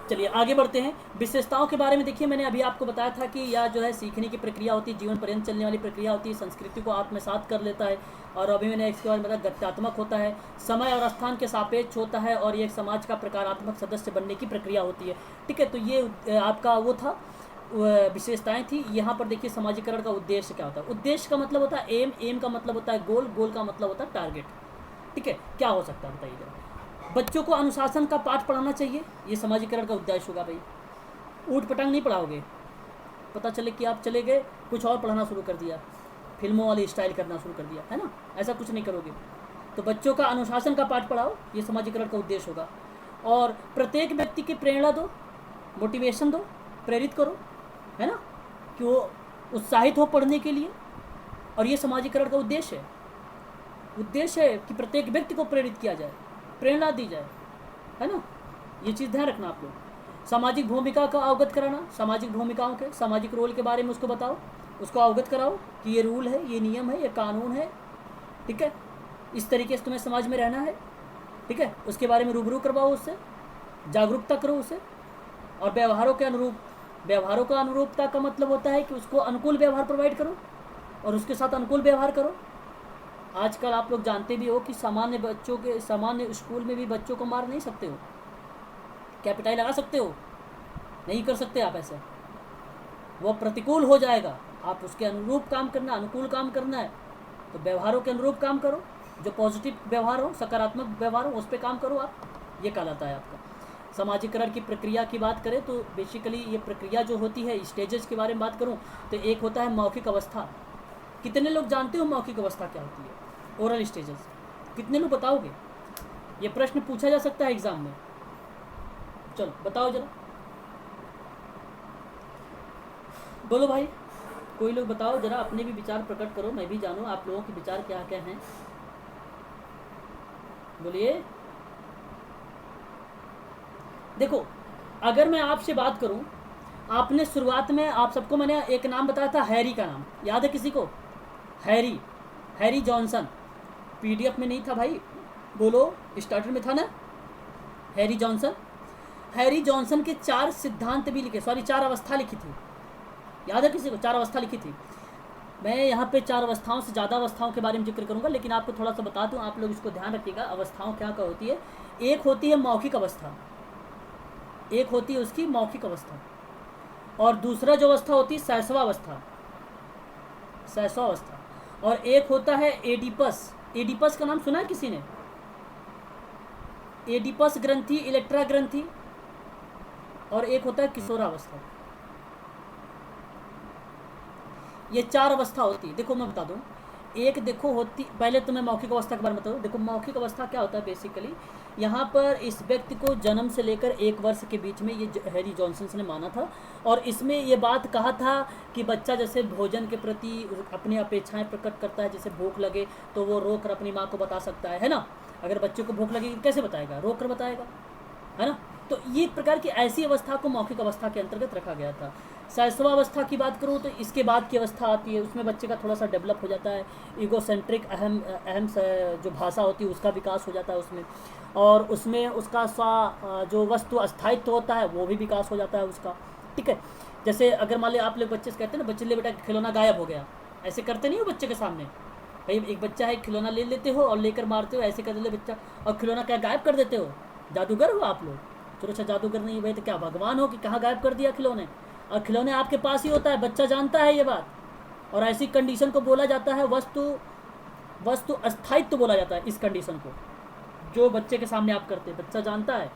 चलिए आगे बढ़ते हैं। विशेषताओं के बारे में देखिए, मैंने अभी आपको बताया था कि यह जो है सीखने की प्रक्रिया होती है, जीवन पर्यंत चलने वाली प्रक्रिया होती है, संस्कृति को आत्मसात कर लेता है, और अभी मैंने इसके बारे में बताया गत्यात्मक होता है, समय और स्थान के सापेक्ष होता है, और ये एक समाज का प्रकारात्मक सदस्य बनने की प्रक्रिया होती है, ठीक है। तो ये आपका वो था, विशेषताएं थी। यहाँ पर देखिए सामाजिकरण का उद्देश्य क्या होता है। उद्देश्य का मतलब होता है एम, एम का मतलब होता है गोल, गोल का मतलब होता है टारगेट, ठीक है। क्या हो सकता है बताइए जरा। बच्चों को अनुशासन का पाठ पढ़ाना चाहिए, ये सामाजिकरण का उद्देश्य होगा भाई। ऊट पटांग नहीं पढ़ाओगे, पता चले कि आप चले गए कुछ और पढ़ाना शुरू कर दिया, फिल्मों वाली स्टाइल करना शुरू कर दिया, है ना, ऐसा कुछ नहीं करोगे। तो बच्चों का अनुशासन का पाठ पढ़ाओ, ये सामाजिकरण का उद्देश्य होगा। और प्रत्येक व्यक्ति की प्रेरणा दो, मोटिवेशन दो, प्रेरित करो, है ना, कि वो उत्साहित हो पढ़ने के लिए, और ये सामाजिकरण का उद्देश्य है। उद्देश्य है कि प्रत्येक व्यक्ति को प्रेरित किया जाए, प्रेरणा दी जाए, है ना, ये चीज़ ध्यान रखना आप लोग। सामाजिक भूमिका का अवगत कराना, सामाजिक भूमिकाओं के, सामाजिक रोल के बारे में उसको बताओ, उसको अवगत कराओ कि ये रूल है, ये नियम है, ये कानून है, ठीक है, इस तरीके से तुम्हें समाज में रहना है, ठीक है, उसके बारे में रूबरू करवाओ, उससे जागरूकता करो उसे। और व्यवहारों के अनुरूप, व्यवहारों का अनुरूपता का मतलब होता है कि उसको अनुकूल व्यवहार प्रोवाइड करो और उसके साथ अनुकूल व्यवहार करो। आजकल आप लोग जानते भी हो कि सामान्य बच्चों के, सामान्य स्कूल में भी बच्चों को मार नहीं सकते हो, क्या पिटाई लगा सकते हो, नहीं कर सकते आप ऐसा, वो प्रतिकूल हो जाएगा। आप उसके अनुरूप काम करना, अनुकूल काम करना है, तो व्यवहारों के अनुरूप काम करो, जो पॉजिटिव व्यवहार हो, सकारात्मक व्यवहार हो, उस पर काम करो आप, ये कहलाता है आपका सामाजिकरण की प्रक्रिया की बात करें तो बेसिकली ये प्रक्रिया जो होती है, स्टेजेस के बारे में बात करूँ तो एक होता है मौखिक अवस्था। कितने लोग जानते हो मौखिक अवस्था क्या होती है? ओरल स्टेजेस कितने लोग बताओगे? ये प्रश्न पूछा जा सकता है एग्जाम में। चलो बताओ जरा, बोलो भाई, कोई लोग बताओ जरा, अपने भी विचार प्रकट करो, मैं भी जानूं आप लोगों के विचार क्या क्या हैं। बोलिए। देखो, अगर मैं आपसे बात करूं, आपने शुरुआत में आप सबको मैंने एक नाम बताया था, हैरी का नाम याद है किसी को? Harry, Harry Johnson. पीडीएफ में नहीं था भाई, बोलो, स्टार्टर में था ना हैरी जॉनसन। हैरी जॉनसन के 4 सिद्धांत भी लिखे, सॉरी 4 अवस्था लिखी थी, याद है किसी को? 4 अवस्था लिखी थी। मैं यहाँ पे 4 अवस्थाओं से ज़्यादा अवस्थाओं के बारे में जिक्र करूँगा, लेकिन आपको थोड़ा सा बता दूँ, आप लोग इसको ध्यान रखिएगा। अवस्थाओं क्या क्या होती है? एक होती है मौखिक अवस्था, एक होती है उसकी मौखिक अवस्था, और दूसरा जो अवस्था होती है शैशवावस्था, शैशवावस्था, और एक होता है एडिपस। एडिपस का नाम सुना है किसी ने? एडिपस ग्रंथि, इलेक्ट्रा ग्रंथि, और एक होता है किशोरावस्था। ये 4 अवस्था होती है। देखो मैं बता दूं, एक देखो होती, पहले तो मैं मौखिक अवस्था के बारे में बताऊँ। देखो मौखिक अवस्था क्या होता है बेसिकली, यहाँ पर इस व्यक्ति को जन्म से लेकर 1 वर्ष के बीच में, ये हैरी जॉनसन ने माना था, और इसमें ये बात कहा था कि बच्चा जैसे भोजन के प्रति अपनी अपेक्षाएं प्रकट करता है, जैसे भूख लगे तो वो रो कर अपनी माँ को बता सकता है ना। अगर बच्चे को भूख लगेगी कैसे बताएगा? रो कर बताएगा, है ना। तो ये एक प्रकार की ऐसी अवस्था को मौखिक अवस्था के अंतर्गत रखा गया था। शैशवावस्था की बात करूँ तो इसके बाद की अवस्था आती है, उसमें बच्चे का थोड़ा सा डेवलप हो जाता है, ईगोसेंट्रिक अहम जो भाषा होती है उसका विकास हो जाता है उसमें, और उसमें उसका जो वस्तु अस्थायित्व होता है वो भी विकास हो जाता है उसका, ठीक है। जैसे अगर मान लो आप लोग बच्चे से कहते हैं ना, बच्चे ले बेटा खिलौना गायब हो गया, ऐसे करते नहीं हो बच्चे के सामने? भाई एक बच्चा है, खिलौना ले लेते हो और लेकर मारते हो, ऐसे कर ले बच्चा, और खिलौना क्या गायब कर देते हो? जादूगर हो आप लोग? चलो अच्छा जादूगर नहीं भाई तो क्या भगवान हो कि कहाँ गायब कर दिया खिलौने? और खिलौने आपके पास ही होता है, बच्चा जानता है ये बात। और ऐसी कंडीशन को बोला जाता है वस्तु अस्थायित्व बोला जाता है। इस कंडीशन को जो बच्चे के सामने आप करते हैं, बच्चा जानता है,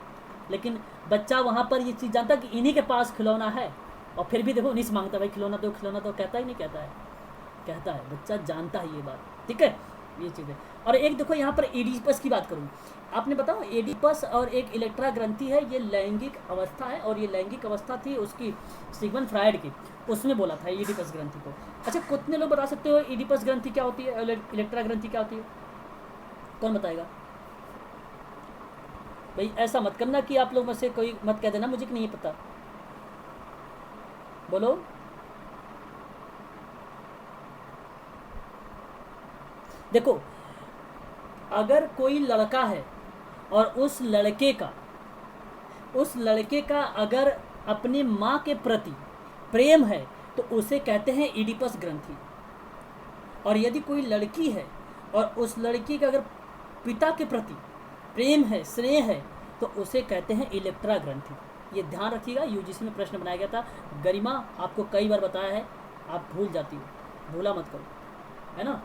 लेकिन बच्चा वहाँ पर ये चीज़ जानता है कि इन्हीं के पास खिलौना है, और फिर भी देखो नहीं से मांगता, भाई खिलौना दो खिलौना दो, कहता ही नहीं कहता है, कहता है, बच्चा जानता है ये बात, ठीक है, ये चीज़ है। और एक देखो यहाँ पर एडिपस की बात करूँ, आपने बताओ एडिपस और एक इलेक्ट्रा ग्रंथि है, ये लैंगिक अवस्था है, और ये लैंगिक अवस्था थी उसकी सिगमंड फ्रायड की, उसने बोला था एडिपस ग्रंथि को। अच्छा कितने लोग बता सकते हो एडिपस ग्रंथि क्या होती है, इलेक्ट्रा ग्रंथि क्या होती है? कौन बताएगा? भाई ऐसा मत करना कि आप लोग में से कोई मत कह देना मुझे कि नहीं पता, बोलो। देखो अगर कोई लड़का है और उस लड़के का अगर अपनी माँ के प्रति प्रेम है तो उसे कहते हैं एडिपस ग्रंथि। और यदि कोई लड़की है और उस लड़की का अगर पिता के प्रति प्रेम है, स्नेह है, तो उसे कहते हैं इलेक्ट्रा ग्रंथि। ये ध्यान रखिएगा, यूजीसी में प्रश्न बनाया गया था। गरिमा आपको कई बार बताया है, आप भूल जाती हो, भूला मत करो, है ना।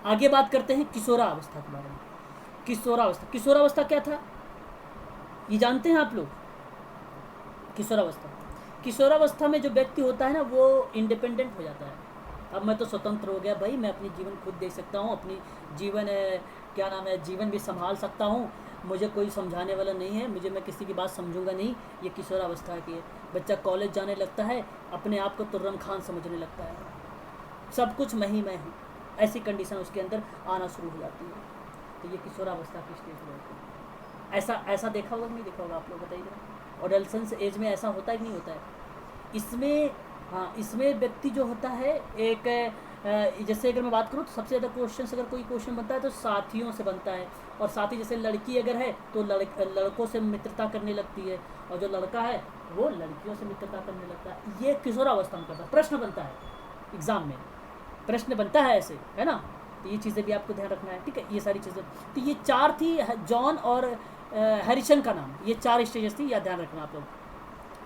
आगे बात करते हैं किशोरावस्था के बारे में। किशोरावस्था क्या था ये जानते हैं आप लोग? किशोरावस्था में जो व्यक्ति होता है ना वो इंडिपेंडेंट हो जाता है। अब मैं तो स्वतंत्र हो गया भाई, मैं अपनी जीवन खुद देख सकता हूँ, अपनी जीवन भी संभाल सकता हूँ, मुझे कोई समझाने वाला नहीं है, मैं किसी की बात समझूंगा नहीं। ये किशोरावस्था की है। बच्चा कॉलेज जाने लगता है, अपने आप को तुर्रम खान समझने लगता है, सब कुछ मैं हूँ, ऐसी कंडीशन उसके अंदर आना शुरू हो जाती है। तो ये किशोरावस्था की स्टेज होती है। ऐसा देखा होगा कि नहीं देखा होगा आप लोग बताइए। एडोलसेंस एज में ऐसा होता है कि नहीं होता है? इसमें व्यक्ति जो होता है एक जैसे अगर मैं बात करूँ तो सबसे ज़्यादा क्वेश्चन, अगर कोई क्वेश्चन बनता है तो साथियों से बनता है, और साथी जैसे लड़की अगर है तो लड़कों से मित्रता करने लगती है, और जो लड़का है वो लड़कियों से मित्रता करने लगता है। ये किशोरावस्था में करता है। प्रश्न बनता है एग्ज़ाम में, प्रश्न बनता है ऐसे, है ना। तो ये चीज़ें भी आपको ध्यान रखना है, ठीक है। ये सारी चीज़ें, तो ये 4 थी, जॉन और हैरिसन का नाम, ये 4 स्टेजेस थी, या ध्यान रखना आप लोग।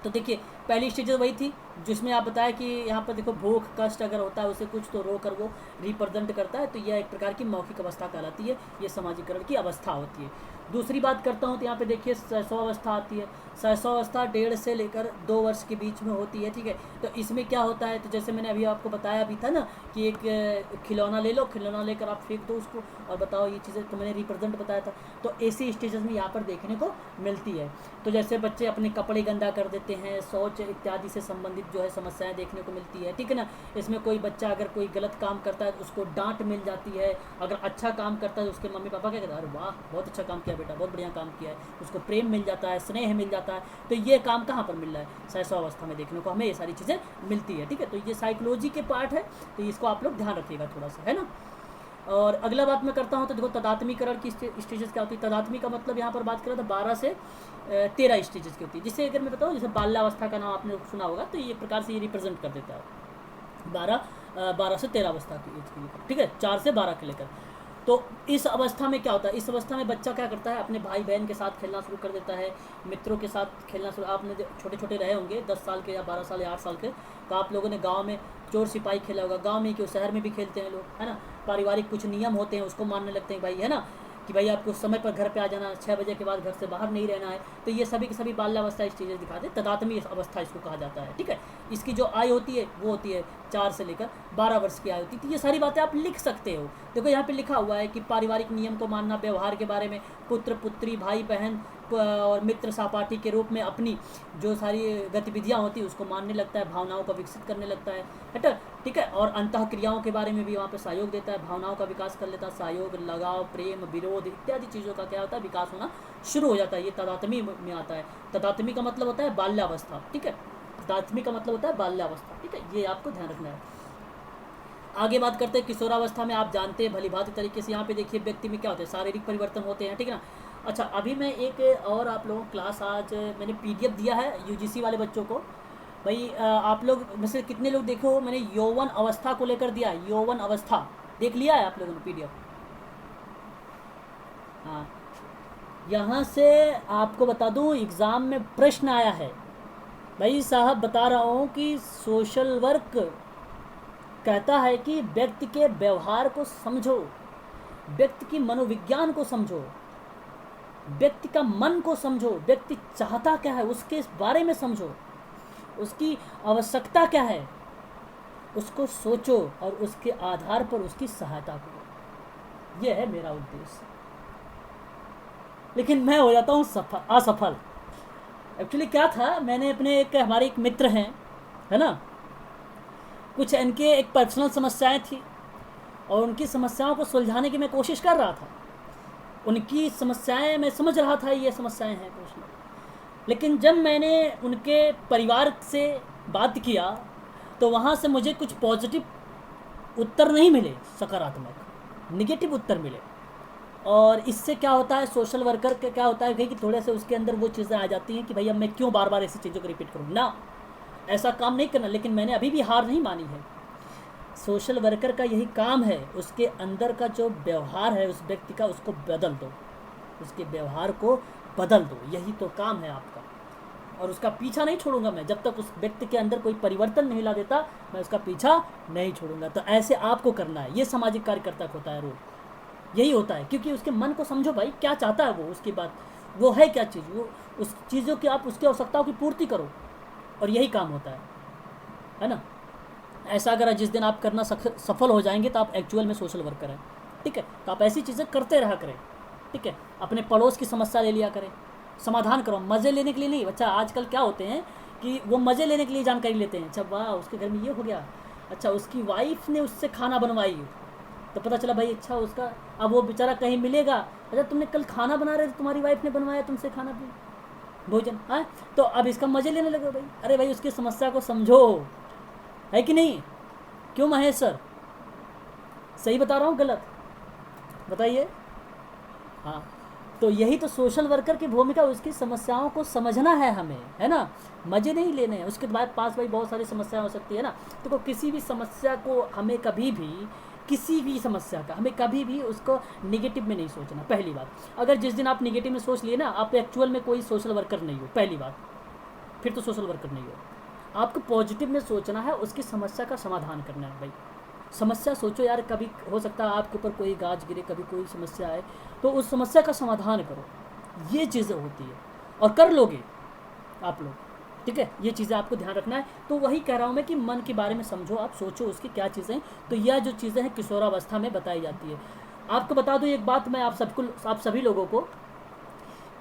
तो देखिए पहली स्टेज वही थी जिसमें आप बताया कि यहाँ पर देखो भूख कष्ट अगर होता है उसे कुछ तो रो कर वो रिप्रेजेंट करता है, तो यह एक प्रकार की मौखिक अवस्था कहलाती है, ये समाजीकरण की अवस्था होती है। दूसरी बात करता हूँ तो यहाँ पे देखिए शैशव अवस्था आती है। शैशव अवस्था 1.5 से लेकर 2 वर्ष के बीच में होती है, ठीक है। तो इसमें क्या होता है, तो जैसे मैंने अभी आपको बताया भी था ना कि एक खिलौना ले लो, खिलौना लेकर आप फेंक दो उसको और बताओ ये चीज़ें, तो मैंने रिप्रेजेंट बताया था। तो ऐसी स्टेजेस में यहाँ पर देखने को मिलती है। तो जैसे बच्चे अपने कपड़े गंदा कर देते हैं, शौच इत्यादि से संबंधित जो है समस्याएं देखने को मिलती है, ठीक है ना। इसमें कोई बच्चा अगर कोई गलत काम करता है तो उसको डांट मिल जाती है, अगर अच्छा काम करता है तो उसके मम्मी पापा क्या कहते हैं, अरे वाह बहुत अच्छा काम किया बेटा, बहुत बढ़िया काम किया है, उसको प्रेम मिल जाता है, स्नेह मिल जाता है। तो ये काम कहाँ पर मिल रहा है, शैशव अवस्था में देखने को हमें ये सारी चीज़ें मिलती है, ठीक है। तो ये साइकोलॉजी के पार्ट है, तो इसको आप लोग ध्यान रखिएगा थोड़ा सा, है ना। और अगला बात मैं करता हूँ तो देखो तदात्मीकरण की स्टेजेस क्या होती है। तदात्मी का मतलब यहाँ पर बात करें तो 12 से 13 स्टेजेस की होती है। जिससे अगर मैं बताऊँ, जैसे बाल्यावस्था का नाम आपने सुना होगा, तो ये प्रकार से ये रिप्रेजेंट कर देता है 12 से 13 अवस्था की एज के लिए, ठीक है, 4 से 12 के लेकर। तो इस अवस्था में क्या होता है, इस अवस्था में बच्चा क्या करता है, अपने भाई बहन के साथ खेलना शुरू कर देता है, मित्रों के साथ खेलना शुरू। आपने छोटे छोटे रहे होंगे 10 साल के या 12 साल या 8 साल के, तो आप लोगों ने गांव में चोर सिपाही खेला होगा, गांव में क्यों शहर में भी खेलते हैं लोग, है ना। पारिवारिक कुछ नियम होते हैं, उसको मानने लगते हैं भाई, है ना, कि भाई आपको समय पर घर पे आ जाना, 6 बजे के बाद घर से बाहर नहीं रहना है। तो ये सभी के सभी बाल्यावस्था स्टेजेस दिखाते हैं, तदात्मी अवस्था इसको कहा जाता है, ठीक है। इसकी जो आयु होती है वो होती है 4 से लेकर 12 वर्ष की आयु होती है। तो ये सारी बातें आप लिख सकते हो। देखो यहाँ पे लिखा हुआ है कि पारिवारिक नियम को मानना, व्यवहार के बारे में, पुत्र पुत्री भाई बहन और मित्र सहपाठी के रूप में अपनी जो सारी गतिविधियाँ होती है उसको मानने लगता है, भावनाओं का विकसित करने लगता है, ठीक है। और अंतः क्रियाओं के बारे में भी वहाँ पे सहयोग देता है, भावनाओं का विकास कर लेता है, सहयोग लगाव प्रेम विरोध इत्यादि चीज़ों का क्या होता है, विकास होना शुरू हो जाता है। ये तदात्मी में आता है। तदात्मी का मतलब होता है बाल्यावस्था, ठीक है। तदात्मी का मतलब होता है बाल्यावस्था, ठीक है, ये आपको ध्यान रखना है। आगे बात करते हैं किशोरावस्था में। आप जानते हैं भली भांति तरीके से, यहाँ पे देखिए व्यक्ति में क्या होता है, शारीरिक परिवर्तन होते हैं, ठीक है ना। अच्छा, अभी मैं एक और आप लोगों को क्लास आज मैंने PDF दिया है UGC वाले बच्चों को। भाई आप लोग में से कितने लोग देखो, मैंने यौवन अवस्था को लेकर दिया है, यौवन अवस्था देख लिया है आप लोगों ने PDF? हाँ, यहाँ से आपको बता दूँ एग्ज़ाम में प्रश्न आया है। भाई साहब बता रहा हूँ कि सोशल वर्क कहता है कि व्यक्ति के व्यवहार को समझो, व्यक्ति की मनोविज्ञान को समझो, व्यक्ति का मन को समझो, व्यक्ति चाहता क्या है उसके बारे में समझो, उसकी आवश्यकता क्या है उसको सोचो और उसके आधार पर उसकी सहायता करो। यह है मेरा उद्देश्य। लेकिन मैं हो जाता हूँ असफल। एक्चुअली क्या था, मैंने अपने हमारे एक मित्र हैं, है ना, कुछ इनके एक पर्सनल समस्याएं थी और उनकी समस्याओं को सुलझाने की मैं कोशिश कर रहा था। उनकी समस्याएं मैं समझ रहा था, ये समस्याएं हैं पर्सनल। लेकिन जब मैंने उनके परिवार से बात किया तो वहाँ से मुझे कुछ पॉजिटिव उत्तर नहीं मिले, सकारात्मक निगेटिव उत्तर मिले। और इससे क्या होता है, सोशल वर्कर के क्या होता है कि थोड़े से उसके अंदर वो चीज़ें आ जाती हैं कि भाई अब मैं क्यों बार बार ऐसी चीज़ों को रिपीट करूँ ना, ऐसा काम नहीं करना। लेकिन मैंने अभी भी हार नहीं मानी है। सोशल वर्कर का यही काम है, उसके अंदर का जो व्यवहार है उस व्यक्ति का उसको बदल दो, उसके व्यवहार को बदल दो, यही तो काम है आपका। और उसका पीछा नहीं छोड़ूंगा मैं, जब तक उस व्यक्ति के अंदर कोई परिवर्तन नहीं ला देता मैं उसका पीछा नहीं छोड़ूंगा। तो ऐसे आपको करना है, ये सामाजिक कार्यकर्ता का होता है रोल, यही होता है। क्योंकि उसके मन को समझो भाई क्या चाहता है वो, उसकी बात वो है क्या चीज़, वो उस चीज़ों की आप उसकी आवश्यकताओं की पूर्ति करो, और यही काम होता है ना। ऐसा अगर जिस दिन आप करना सफल हो जाएंगे तो आप एक्चुअल में सोशल वर्कर हैं, ठीक है। तो आप ऐसी चीज़ें करते रहा करें, ठीक है। अपने पड़ोस की समस्या ले लिया करें, समाधान करो, मज़े लेने के लिए नहीं। अच्छा आजकल क्या होते हैं कि वो मज़े लेने के लिए जानकारी लेते हैं। अच्छा वाह उसके घर में ये हो गया, अच्छा उसकी वाइफ ने उससे खाना बनवाई तो पता चला भाई अच्छा उसका, अब वो बेचारा कहीं मिलेगा, अच्छा तुमने कल खाना बना रहे थे, तुम्हारी वाइफ ने बनवाया तुमसे खाना भोजन, हाँ तो अब इसका मज़े लेने लगे भाई। अरे भाई उसकी समस्या को समझो, है कि नहीं? क्यों महेश सर, सही बता रहा हूँ गलत बताइए? हाँ, तो यही तो सोशल वर्कर की भूमिका, उसकी समस्याओं को समझना है हमें, है ना, मज़े नहीं लेने हैं। उसके बाद पास भाई बहुत सारी समस्या हो सकती है ना। तो किसी भी समस्या को हमें कभी भी, किसी भी समस्या का हमें कभी भी उसको निगेटिव में नहीं सोचना। पहली बात, अगर जिस दिन आप निगेटिव में सोच लिए ना, आप एक्चुअल में कोई सोशल वर्कर नहीं हो, पहली बात, फिर तो सोशल वर्कर नहीं हो। आपको पॉजिटिव में सोचना है, उसकी समस्या का समाधान करना है भाई। समस्या सोचो यार, कभी हो सकता है आपके ऊपर कोई गाज गिरे, कभी कोई समस्या आए, तो उस समस्या का समाधान करो। ये चीज़ें होती है और कर लोगे आप लोग, ठीक है। ये चीज़ें आपको ध्यान रखना है। तो वही कह रहा हूँ मैं कि मन के बारे में समझो, आप सोचो उसकी क्या चीज़ें। तो यह जो चीज़ें हैं किशोरावस्था में बताई जाती है। आपको बता दूँ एक बात मैं आप सभी लोगों को,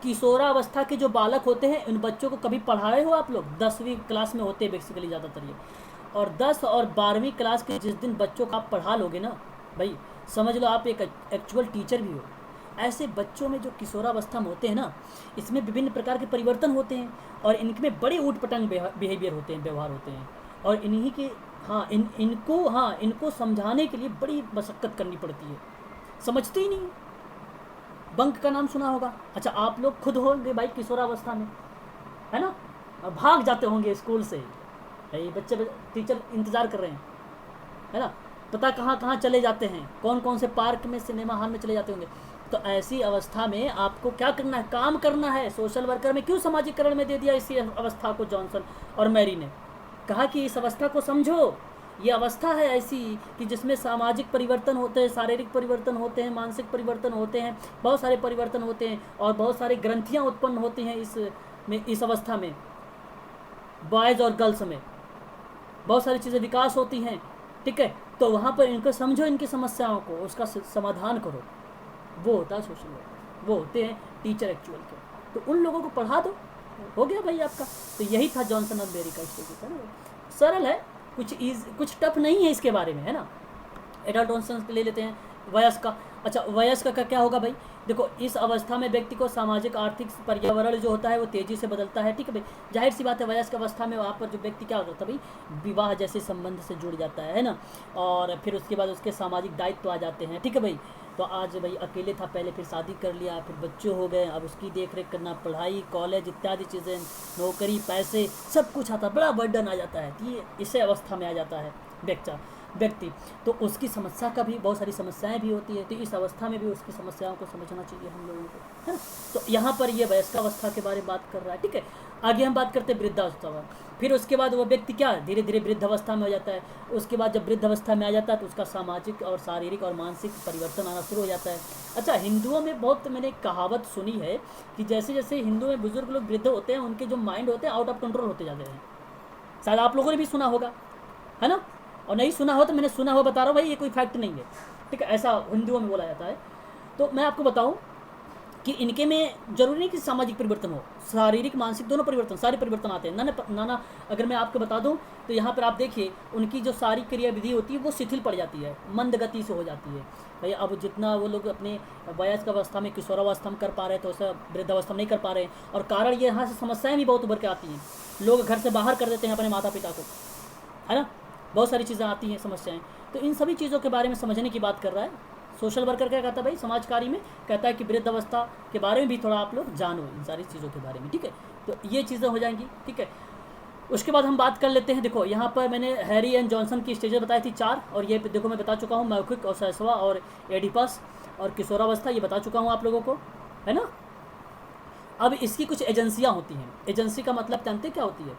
किशोरावस्था के जो बालक होते हैं, उन बच्चों को कभी पढ़ाए हो आप लोग? 10वीं क्लास में होते हैं बेसिकली ज़्यादातर ये, और 10 और 12वीं क्लास के जिस दिन बच्चों को आप पढ़ा लोगे ना भाई, समझ लो आप एक एक्चुअल टीचर भी हो। ऐसे बच्चों में जो किशोरावस्था में होते हैं ना, इसमें विभिन्न प्रकार के परिवर्तन होते हैं और इनमें बड़े ऊट पटांग बिहेवियर होते हैं, व्यवहार होते हैं। और इन्हीं के इनको समझाने के लिए बड़ी मशक्क़त करनी पड़ती है, समझते ही नहीं। बंक का नाम सुना होगा, अच्छा आप लोग खुद होंगे भाई किशोरावस्था में, है ना, और भाग जाते होंगे स्कूल से, ये बच्चे टीचर इंतज़ार कर रहे हैं, है ना, पता कहाँ कहाँ चले जाते हैं, कौन कौन से पार्क में, सिनेमा हॉल में चले जाते होंगे। तो ऐसी अवस्था में आपको क्या करना है? काम करना है। सोशल वर्कर में क्यों सामाजिकरण में दे दिया इसी अवस्था को जॉनसन और मैरी ने? कहा कि इस अवस्था को समझो, ये अवस्था है ऐसी कि जिसमें सामाजिक परिवर्तन होते हैं, शारीरिक परिवर्तन होते हैं, मानसिक परिवर्तन होते हैं, बहुत सारे परिवर्तन होते हैं और बहुत सारी ग्रंथियाँ उत्पन्न होती हैं इस अवस्था में। बॉयज़ और गर्ल्स में बहुत सारी चीज़ें विकास होती हैं, ठीक है। तो वहाँ पर इनको समझो, इनकी समस्याओं को, उसका समाधान करो। वो होता है सोशल वर्कर, वो होते हैं टीचर एक्चुअल के। तो उन लोगों को पढ़ा दो, हो गया भाई आपका। तो यही था जॉनसन और मैरी का स्टोरी था ना, सरल है, कुछ टफ नहीं है इसके बारे में, है ना। एडल्ट जॉनसन ले लेते हैं, वयस्क का। अच्छा वयस्क का क्या होगा भाई? देखो इस अवस्था में व्यक्ति को सामाजिक आर्थिक पर्यावरण जो होता है वो तेज़ी से बदलता है, ठीक है भाई। जाहिर सी बात है, वयस्क अवस्था में वहाँ पर जो व्यक्ति क्या होता है भाई, विवाह जैसे संबंध से जुड़ जाता है ना, और फिर उसके बाद उसके सामाजिक दायित्व आ जाते हैं, ठीक है भाई। तो आज भाई अकेले था पहले, फिर शादी कर लिया, फिर बच्चे हो गए, अब उसकी देख रेख करना, पढ़ाई, कॉलेज इत्यादि चीज़ें, नौकरी, पैसे, सब कुछ आता, बड़ा बर्डन आ जाता है। ये इसे अवस्था में आ जाता है व्यक्ति। तो उसकी समस्या का भी, बहुत सारी समस्याएं भी होती है। तो इस अवस्था में भी उसकी समस्याओं को समझना चाहिए हम लोगों को, है ना। तो यहाँ पर ये वयस्कावस्था के बारे में बात कर रहा है, ठीक है। आगे हम बात करते हैं वृद्धावस्था। फिर उसके बाद वो व्यक्ति क्या धीरे धीरे वृद्धावस्था में हो जाता है। उसके बाद जब वृद्धावस्था में आ जाता है तो उसका सामाजिक और शारीरिक और मानसिक परिवर्तन आना शुरू हो जाता है। अच्छा हिंदुओं में बहुत मैंने कहावत सुनी है कि जैसे जैसे हिंदुओं में बुजुर्ग लोग वृद्ध होते हैं, उनके जो माइंड होते हैं आउट ऑफ कंट्रोल होते जाते हैं। शायद आप लोगों ने भी सुना होगा, है ना, और नहीं सुना हो तो मैंने सुना हो बता रहा हूँ भाई, ये कोई फैक्ट नहीं है, ठीक है। ऐसा हिंदुओं में बोला जाता है। तो मैं आपको बताऊँ कि इनके में जरूरी नहीं कि सामाजिक परिवर्तन हो, शारीरिक मानसिक दोनों परिवर्तन, सारे परिवर्तन आते हैं। नाना अगर मैं आपको बता दूं तो यहाँ पर आप देखिए उनकी जो सारी क्रियाविधि होती है वो शिथिल पड़ जाती है, मंद गति से हो जाती है भाई। अब जितना वो लोग अपने वयस्क अवस्था में, किशोरावस्था में कर पा रहे हैं, तो ऐसा वृद्धावस्था में नहीं कर पा रहे हैं। और कारण ये यहाँ से समस्याएँ भी बहुत उभर के आती हैं। लोग घर से बाहर कर देते हैं अपने माता पिता को, है ना, बहुत सारी चीज़ें आती हैं, समस्याएँ। तो इन सभी चीज़ों के बारे में समझने की बात कर रहा है सोशल वर्कर। क्या कहता है भाई समाजकारी में, कहता है कि वृद्धावस्था के बारे में भी थोड़ा आप लोग जानो, इन सारी चीज़ों के बारे में, ठीक है। तो ये चीज़ें हो जाएंगी, ठीक है। उसके बाद हम बात कर लेते हैं, देखो यहाँ पर मैंने हैरी एंड जॉनसन की स्टेजेस बताई थी 4, और ये देखो मैं बता चुका हूँ मौखिक और शैशवा और एडिपस और किशोरावस्था, ये बता चुका हूँ आप लोगों को, है ना। अब इसकी कुछ एजेंसियाँ होती हैं। एजेंसी का मतलब जानते क्या होती है?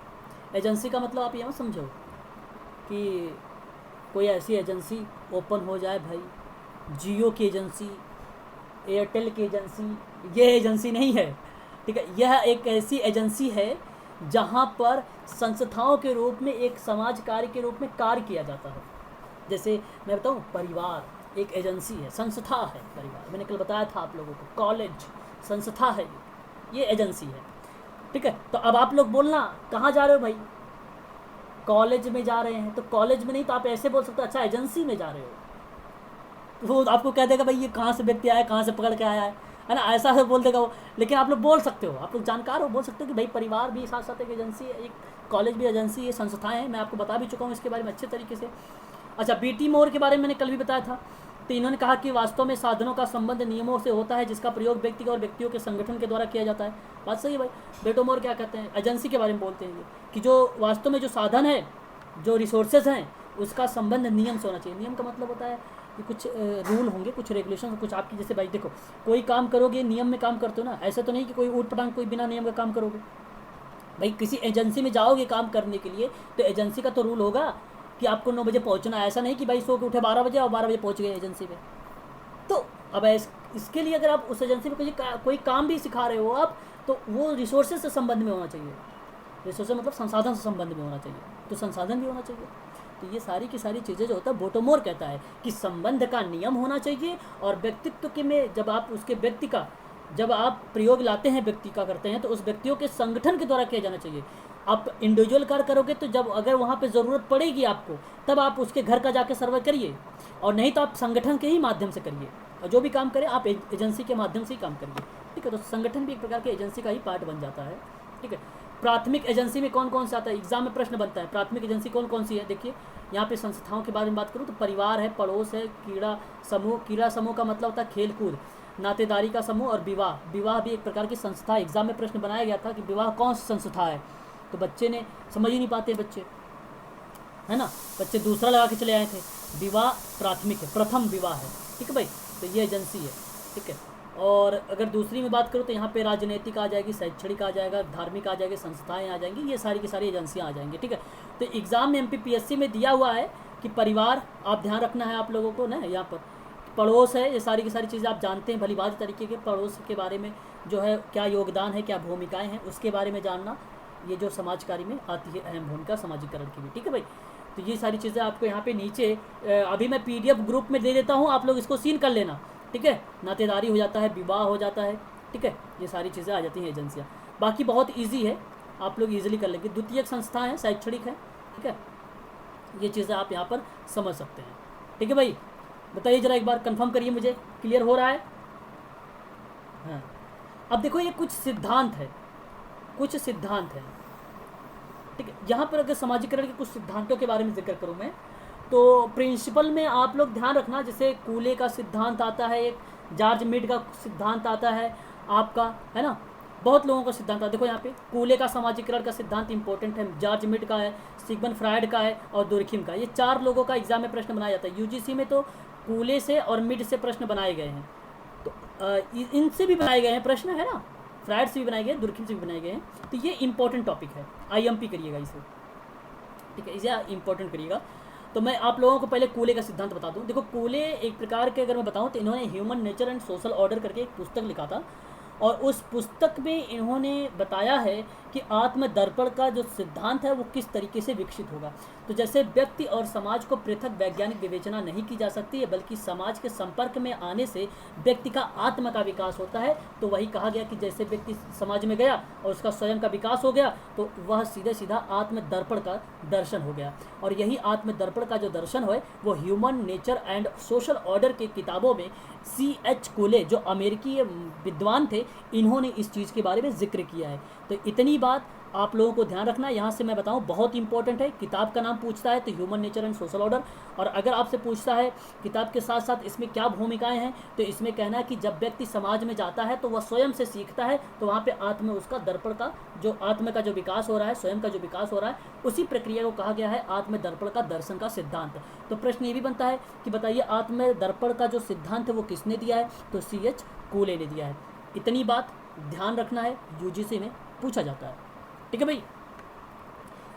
एजेंसी का मतलब आप ये मत समझो कि कोई ऐसी एजेंसी ओपन हो जाए भाई, जियो की एजेंसी, एयरटेल की एजेंसी, ये एजेंसी नहीं है, ठीक है। यह एक ऐसी एजेंसी है जहाँ पर संस्थाओं के रूप में एक समाज कार्य के रूप में कार्य किया जाता है। जैसे मैं बताऊँ, परिवार एक एजेंसी है, संस्था है परिवार, मैंने कल बताया था आप लोगों को। कॉलेज संस्था है, ये एजेंसी है, ठीक है। तो अब आप लोग बोलना कहाँ जा रहे हो भाई? कॉलेज में जा रहे हैं, तो कॉलेज में नहीं तो आप ऐसे बोल सकते हो अच्छा एजेंसी में जा रहे हो, तो वो आपको कह देगा भाई ये कहाँ से व्यक्ति आया, कहाँ से पकड़ के आया है ना, ऐसा से बोल देगा वो। लेकिन आप लोग बोल सकते हो, आप लोग जानकार हो, बोल सकते हो कि भाई परिवार भी साथ साथ एक एजेंसी है, एक कॉलेज भी एजेंसी है, संस्थाएं हैं। मैं आपको बता भी चुका हूँ इसके बारे में अच्छे तरीके से। अच्छा बीटी मोर के बारे में मैंने कल भी बताया था। तो इन्होंने कहा कि वास्तव में साधनों का संबंध नियमों से होता है जिसका प्रयोग व्यक्ति और व्यक्तियों के संगठन के द्वारा किया जाता है। बात सही है भाई। बेटो मोर क्या कहते हैं, एजेंसी के बारे में बोलते हैं कि जो वास्तव में जो साधन है, जो रिसोर्सेज हैं, उसका संबंध नियम से होना चाहिए। नियम का मतलब होता है कि कुछ रूल होंगे, कुछ रेगुलेशन, कुछ आपकी जैसे भाई देखो कोई काम करोगे नियम में काम करते हो ना, ऐसा तो नहीं कि कोई ऊट पटांग कोई बिना नियम का काम करोगे, भाई किसी एजेंसी में जाओगे काम करने के लिए तो एजेंसी का तो रूल होगा कि आपको 9 बजे पहुंचना है। ऐसा नहीं कि भाई सो के उठे 12 बजे और 12 बजे पहुंच गए एजेंसी में। तो अब इसके लिए अगर आप उस एजेंसी में कोई काम भी सिखा रहे हो आप, तो वो रिसोर्सेज से संबंध में होना चाहिए। रिसोर्सेज मतलब संसाधन से संबंध में होना चाहिए, तो संसाधन भी होना चाहिए। तो ये सारी की सारी चीज़ें जो होता है बोटोमोर कहता है कि संबंध का नियम होना चाहिए। और व्यक्तित्व के में जब आप उसके व्यक्ति का जब आप प्रयोग लाते हैं, व्यक्ति का करते हैं, तो उस व्यक्तियों के संगठन के द्वारा किया जाना चाहिए। आप इंडिविजुअल कार्य करोगे तो जब अगर वहाँ पे ज़रूरत पड़ेगी आपको, तब आप उसके घर का जाके सर्वे करिए, और नहीं तो आप संगठन के ही माध्यम से करिए। और जो भी काम करें आप एजेंसी के माध्यम से ही काम करिए, ठीक है। तो संगठन भी एक प्रकार के एजेंसी का ही पार्ट बन जाता है, ठीक है। प्राथमिक एजेंसी में कौन कौन सा आता है, एग्जाम में प्रश्न बनता है। प्राथमिक एजेंसी कौन कौन सी है, देखिए यहाँ पे संस्थाओं के बारे में बात करूँ तो परिवार है, पड़ोस है, क्रीड़ा समूह। क्रीड़ा समूह का मतलब होता है खेल कूद, नातेदारी का समूह, और विवाह। विवाह भी एक प्रकार की संस्था। एग्जाम में प्रश्न बनाया गया था कि विवाह कौन सी संस्था है, तो बच्चे ने समझ ही नहीं पाते बच्चे, है ना, बच्चे दूसरा लगा के चले आए थे। विवाह प्राथमिक है, प्रथम विवाह है, ठीक है भाई। तो ये एजेंसी है, ठीक है। और अगर दूसरी में बात करूँ तो यहाँ पे राजनीतिक आ जाएगी, शैक्षणिक आ जाएगा, धार्मिक आ जाएगी, संस्थाएं आ जाएंगी, ये सारी की सारी एजेंसियाँ आ जाएंगी, ठीक है। तो एग्ज़ाम में MPPSC में दिया हुआ है कि परिवार आप ध्यान रखना है आप लोगों को ना, यहाँ पर पड़ोस है, ये सारी की सारी चीज़ें आप जानते हैं भली बात तरीके के। पड़ोस के बारे में जो है क्या योगदान है, क्या भूमिकाएँ हैं, उसके बारे में जानना, ये जो समाज कार्य में आती है अहम भूमिका सामाजिकरण की भी, ठीक है भाई। तो ये सारी चीज़ें आपको यहाँ पे नीचे अभी मैं PDF ग्रुप में दे देता हूँ, आप लोग इसको सीन कर लेना, ठीक है। नातेदारी हो जाता है, विवाह हो जाता है, ठीक है। ये सारी चीज़ें आ जाती हैं एजेंसियाँ। बाकी बहुत ईजी है, आप लोग ईजिली कर लेंगे। द्वितीयक संस्था है, शैक्षणिक है, ठीक है। ये चीज़ें आप यहाँ पर समझ सकते हैं, ठीक है भाई। बताइए ज़रा एक बार कंफर्म करिए मुझे, क्लियर हो रहा है? हाँ, अब देखो ये कुछ सिद्धांत है, कुछ सिद्धांत है, ठीक है। यहाँ पर अगर समाजीकरण के कुछ सिद्धांतों के बारे में जिक्र करूँ मैं, तो प्रिंसिपल में आप लोग ध्यान रखना, जैसे कूले का सिद्धांत आता है, एक जॉर्ज मीड का सिद्धांत आता है आपका, है ना, बहुत लोगों का सिद्धांत आता है। देखो यहाँ पे कूले का समाजीकरण का सिद्धांत इंपॉर्टेंट है, जॉर्ज मीड का है, सिगमंड फ्रायड का है और दुर्खिम का। ये 4 लोगों का एग्जाम में प्रश्न बनाया जाता है। UGC में तो कूले से और मिड से प्रश्न बनाए गए हैं, तो इनसे भी बनाए गए हैं प्रश्न, है ना, फ्रायड से भी बनाए गए, दुर्खिम से भी बनाए गए हैं। तो ये इंपॉर्टेंट टॉपिक है, IMP करिएगा इसे, ठीक है, इसे इंपॉर्टेंट करिएगा। तो मैं आप लोगों को पहले कूले का सिद्धांत बता दूं। देखो कूले एक प्रकार के अगर मैं बताऊं तो इन्होंने human nature and social order करके एक पुस्तक लिखा था, और उस पुस्तक में इन्होंने बताया है कि आत्म दर्पण का जो सिद्धांत है वो किस तरीके से विकसित होगा। तो जैसे व्यक्ति और समाज को पृथक वैज्ञानिक विवेचना नहीं की जा सकती है, बल्कि समाज के संपर्क में आने से व्यक्ति का आत्म का विकास होता है। तो वही कहा गया कि जैसे व्यक्ति समाज में गया और उसका स्वयं का विकास हो गया, तो वह सीधे सीधा आत्म दर्पण का दर्शन हो गया। और यही आत्म दर्पण का जो दर्शन है वो human nature and social order के किताबों में C.H. कूले जो अमेरिकी विद्वान थे, इन्होंने इस चीज़ के बारे में जिक्र किया है। तो इतनी बात आप लोगों को ध्यान रखना। यहाँ से मैं बताऊँ बहुत इंपॉर्टेंट है। किताब का नाम पूछता है तो human nature and social order, और अगर आपसे पूछता है किताब के साथ साथ इसमें क्या भूमिकाएं हैं, तो इसमें कहना है कि जब व्यक्ति समाज में जाता है तो वह स्वयं से सीखता है, तो वहाँ पे आत्म उसका दर्पण का जो आत्म का जो विकास हो रहा है, स्वयं का जो विकास हो रहा है, उसी प्रक्रिया को कहा गया है आत्म दर्पण का दर्शन का सिद्धांत। तो प्रश्न ये भी बनता है कि बताइए आत्म दर्पण का जो सिद्धांत है वो किसने दिया है, तो C.H. कूले ने दिया है। इतनी बात ध्यान रखना है, UGC में पूछा जाता है, ठीक है भाई।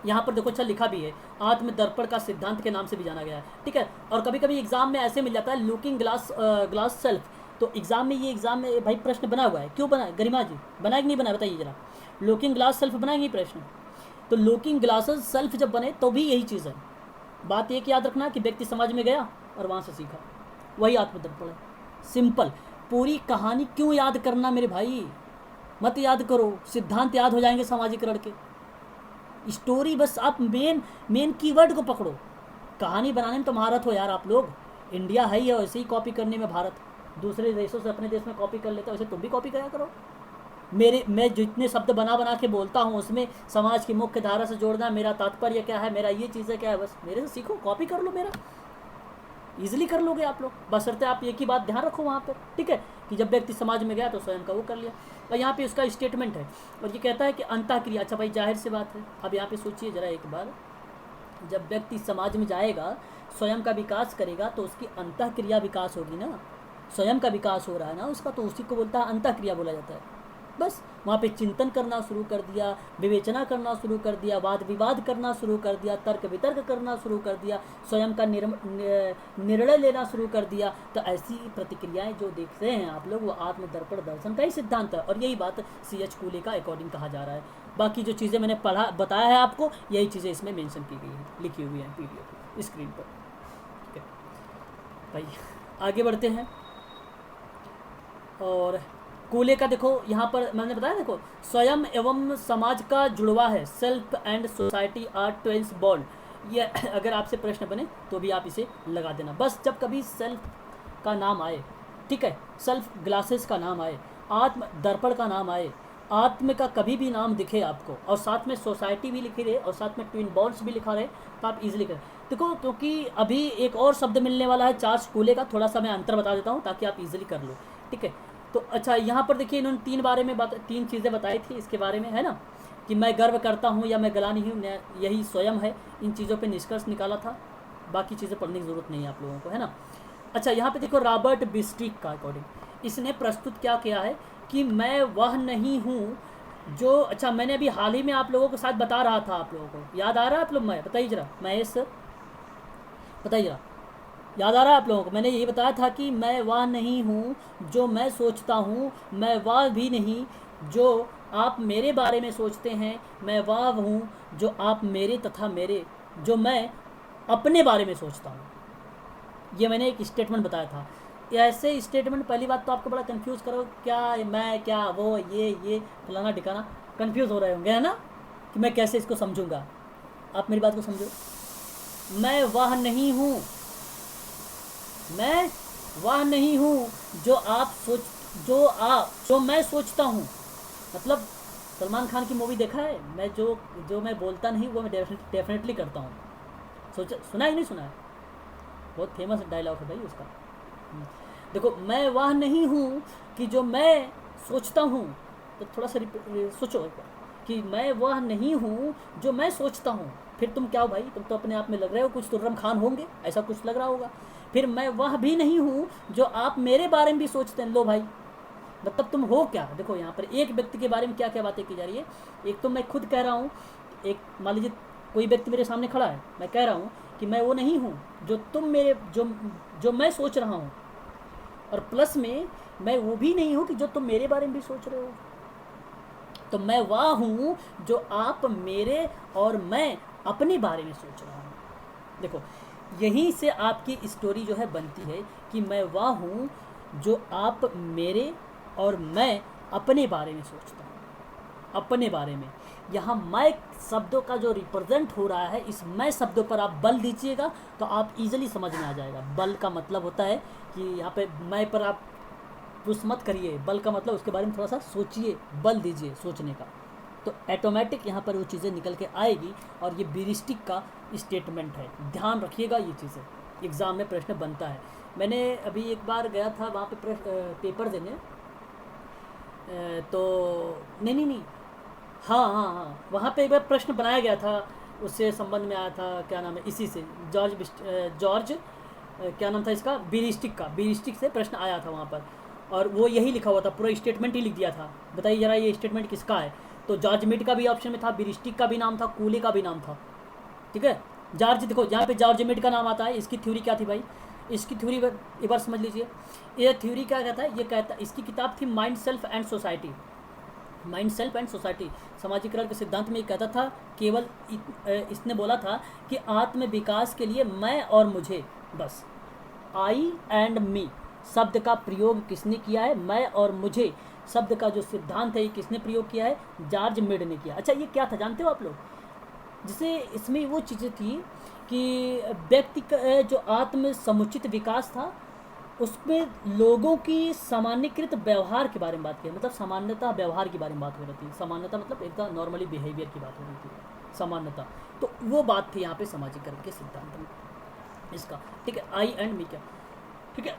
यहाँ पर देखो अच्छा लिखा भी है, आत्म दर्पण का सिद्धांत के नाम से भी जाना गया है, ठीक है। और कभी कभी एग्जाम में ऐसे मिल जाता है लुकिंग ग्लास सेल्फ, तो एग्जाम में ये एग्जाम में भाई प्रश्न बना हुआ है, क्यों बना है गरिमा जी, बनाया कि नहीं बना, बताइए जरा। लुकिंग ग्लास सेल्फ बनाएंगे ये प्रश्न, तो लुकिंग ग्लासेस सेल्फ जब बने तो भी यही चीज़ है। बात एक याद रखना कि व्यक्ति समाज में गया और वहाँ से सीखा, वही आत्मदर्पण है। सिंपल, पूरी कहानी क्यों याद करना मेरे भाई, मत याद करो, सिद्धांत याद हो जाएंगे समाजीकरण के। स्टोरी बस आप मेन कीवर्ड को पकड़ो। कहानी बनाने में तो महारत हो यार आप लोग, इंडिया है ही, वैसे ही कॉपी करने में भारत, दूसरे देशों से अपने देश में कॉपी कर लेता है, वैसे तुम भी कॉपी करा करो। मैं जितने शब्द बना के बोलता हूँ उसमें समाज की मुख्य धारा से जोड़ना, मेरा तात्पर्य क्या है, मेरा ये चीज़ें क्या है, बस मेरे से सीखो, कॉपी कर लो, मेरा ईजिली कर लोगे आप लोग। बशर्ते आप एक ही बात ध्यान रखो वहाँ पर, ठीक है, कि जब व्यक्ति समाज में गया तो स्वयं का वो कर लिया। और यहाँ पे उसका स्टेटमेंट है और ये कहता है कि अंतःक्रिया, अच्छा भाई जाहिर सी बात है। अब यहाँ पे सोचिए ज़रा एक बार, जब व्यक्ति समाज में जाएगा, स्वयं का विकास करेगा, तो उसकी अंतःक्रिया विकास होगी ना, स्वयं का विकास हो रहा है ना उसका, तो उसी को बोलता है अंतःक्रिया बोला जाता है, बस वहाँ पे चिंतन करना शुरू कर दिया, विवेचना करना शुरू कर दिया, वाद विवाद करना शुरू कर दिया, तर्क वितर्क करना शुरू कर दिया, स्वयं का निर्णय लेना शुरू कर दिया। तो ऐसी प्रतिक्रियाएं जो देख रहे हैं आप लोग, वो आत्मदर्पण दर्शन का ही सिद्धांत है, और यही बात C.H. कूले का अकॉर्डिंग कहा जा रहा है। बाकी जो चीज़ें मैंने बताया है आपको, यही चीज़ें इसमें मेंशन की गई हैं, लिखी हुई हैं PDF स्क्रीन पर। ठीक है भाई, आगे बढ़ते हैं। और कूले का देखो यहाँ पर मैंने बताया, देखो स्वयं एवं समाज का जुड़वा है, self and society are twins बॉन्ड। ये अगर आपसे प्रश्न बने तो भी आप इसे लगा देना। बस जब कभी सेल्फ का नाम आए, ठीक है, सेल्फ ग्लासेस का नाम आए, आत्म दर्पण का नाम आए, आत्म का कभी भी नाम दिखे आपको, और साथ में सोसाइटी भी लिखी रहे और साथ में ट्विन बॉन्ड्स भी लिखा रहे, तो आप इजीली करें। देखो क्योंकि अभी एक और शब्द मिलने वाला है चार्ल्स कूले का, थोड़ा सा मैं अंतर बता देता हूँ ताकि आप इजीली कर लो। ठीक है, तो अच्छा यहाँ पर देखिए इन्होंने तीन चीज़ें बताई थी इसके बारे में, है ना, कि मैं गर्व करता हूँ या मैं ग्लानि हूँ, यही स्वयं है। इन चीज़ों पे निष्कर्ष निकाला था, बाकी चीज़ें पढ़ने की ज़रूरत नहीं है आप लोगों को, है ना। अच्छा यहाँ पे देखो रॉबर्ट बिस्ट्रिक का अकॉर्डिंग इसने प्रस्तुत क्या किया है कि मैं वह नहीं हूँ जो, अच्छा मैंने अभी हाल ही में आप लोगों के साथ बता रहा था, आप लोगों को याद आ रहा है आप लोग, मैं बताइए जरा, महेश बताइए जरा, याद आ रहा है आप लोगों को? मैंने यही बताया था कि मैं वह नहीं हूँ जो मैं सोचता हूँ, मैं वह भी नहीं जो आप मेरे बारे में सोचते हैं, मैं वह हूँ जो आप मेरे तथा मेरे जो मैं अपने बारे में सोचता हूँ। ये मैंने एक स्टेटमेंट बताया था। ऐसे स्टेटमेंट पहली बात तो आपको बड़ा कंफ्यूज करो, क्या मैं, क्या वो, ये फलाना ठिकाना, कंफ्यूज हो रहे होंगे, है ना, कि मैं कैसे इसको समझूंगा। आप मेरी बात को समझो, मैं वह नहीं हूँ, मैं वह नहीं हूँ जो मैं सोचता हूँ। मतलब सलमान खान की मूवी देखा है, मैं जो मैं बोलता नहीं वो मैं डेफिनेटली करता हूँ। सुना है नहीं सुना है? बहुत फेमस डायलॉग है भाई उसका। देखो मैं वह नहीं हूँ कि जो मैं सोचता हूँ, तो थोड़ा सा सोचो एक बार कि मैं वह नहीं हूँ जो मैं सोचता हूँ। फिर तुम क्या हो भाई, तुम तो अपने आप में लग रहे हो कुछ तुर्रम खान होंगे, ऐसा कुछ लग रहा होगा। फिर मैं वह भी नहीं हूँ जो आप मेरे बारे में भी सोचते हैं। लो भाई, मतलब तुम हो क्या? देखो यहाँ पर एक व्यक्ति के बारे में क्या क्या बातें की जा रही है। एक तो मैं खुद कह रहा हूँ, एक मान लीजिए कोई व्यक्ति मेरे सामने खड़ा है, मैं कह रहा हूँ कि मैं वो नहीं हूँ जो तुम मेरे जो मैं सोच रहा हूँ, और प्लस में मैं वो भी नहीं हूँ कि जो तुम मेरे बारे में भी सोच रहे हो। तो मैं वह हूँ जो आप मेरे और मैं अपने बारे में सोच रहा हूँ। देखो यहीं से आपकी स्टोरी जो है बनती है कि मैं वह हूँ जो आप मेरे और मैं अपने बारे में सोचता हूँ, अपने बारे में। यहाँ मैं शब्दों का जो रिप्रेजेंट हो रहा है, इस मैं शब्दों पर आप बल दीजिएगा तो आप इजीली समझ में आ जाएगा। बल का मतलब होता है कि यहाँ पे मैं पर आप पुश मत करिए, बल का मतलब उसके बारे में थोड़ा सा सोचिए, बल दीजिए सोचने का, तो ऑटोमेटिक यहाँ पर वो चीज़ें निकल के आएगी। और ये बिरिस्टिक का स्टेटमेंट है, ध्यान रखिएगा, ये चीज़ें एग्ज़ाम में प्रश्न बनता है। मैंने अभी एक बार गया था वहाँ पे पेपर देने, तो नहीं, हाँ, वहाँ पे एक बार प्रश्न बनाया गया था, उससे संबंध में आया था, क्या नाम है, इसी से जॉर्ज क्या नाम था इसका, बिरिस्टिक से प्रश्न आया था वहाँ पर, और वो यही लिखा हुआ था, पूरा स्टेटमेंट ही लिख दिया था। बताइए ज़रा ये स्टेटमेंट किसका है? तो जॉर्ज मिड का भी ऑप्शन में था, बिरिस्टिक का भी नाम था, कूले का भी नाम था। ठीक है, जॉर्ज, देखो यहाँ पे जॉर्ज मिड का नाम आता है। इसकी थ्योरी क्या थी भाई? इसकी थ्योरी एक बार समझ लीजिए। ये थ्योरी क्या कहता है? ये कहता है, इसकी किताब थी mind self and society. Mind self and society समाजीकरण के सिद्धांत में ये कहता था, केवल इसने बोला था कि आत्म विकास के लिए मैं और मुझे, बस आई एंड मी शब्द का प्रयोग किसने किया है? मैं और मुझे शब्द का जो सिद्धांत है ये किसने प्रयोग किया है? जॉर्ज मिड ने किया। अच्छा ये क्या था जानते हो आप लोग? जिसे इसमें वो चीज़ें थी कि व्यक्ति का जो आत्म समुचित विकास था, उसमें लोगों की सामान्यकृत व्यवहार के बारे में बात की, मतलब सामान्यता व्यवहार के बारे में बात हो रही थी। सामान्यता मतलब एकदम नॉर्मली बिहेवियर की बात हो रही थी, सामान्यता। तो वो बात थी यहाँ पे समाजीकरण के सिद्धांत में इसका। ठीक है, आई एंड मी क्या, ठीक है।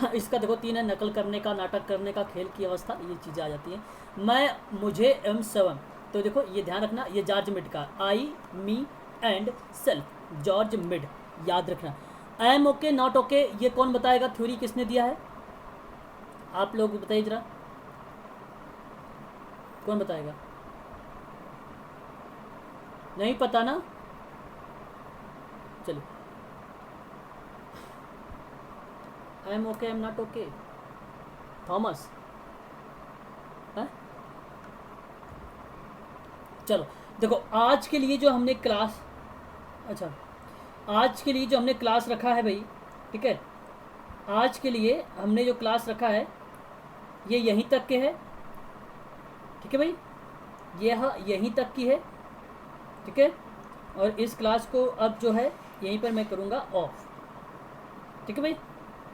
इसका देखो 3 है, नकल करने का, नाटक करने का, खेल की अवस्था, ये चीज़ें आ जाती हैं। मैं, मुझे एवं स्वयं, तो देखो ये ध्यान रखना, ये जॉर्ज मिड का, I me and self, George Mead, याद रखना। I am okay not okay, ये कौन बताएगा? थ्योरी किसने दिया है? आप लोग बताइए जरा, कौन बताएगा? नहीं पता ना? चलिए, आई am okay, I am not okay. Thomas, है? चलो देखो, आज के लिए जो हमने क्लास, अच्छा, आज के लिए जो हमने क्लास रखा है भाई, ठीक है, आज के लिए हमने जो क्लास रखा है ये यहीं तक के है, ठीक है भाई, यह यहीं तक की है, ठीक है। और इस क्लास को अब जो है यहीं पर मैं करूँगा ऑफ, ठीक है भाई,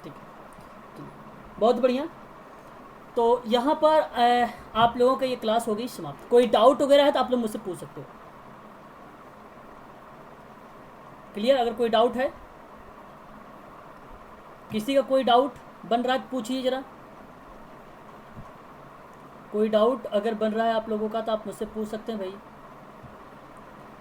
ठीक है, बहुत बढ़िया। तो यहाँ पर आप लोगों का ये क्लास हो गई समाप्त। कोई डाउट वगैरह है तो आप लोग मुझसे पूछ सकते हो। क्लियर? अगर कोई डाउट है, किसी का कोई डाउट बन रहा है पूछिए ज़रा। कोई डाउट अगर बन रहा है आप लोगों का तो आप मुझसे पूछ सकते हैं भाई।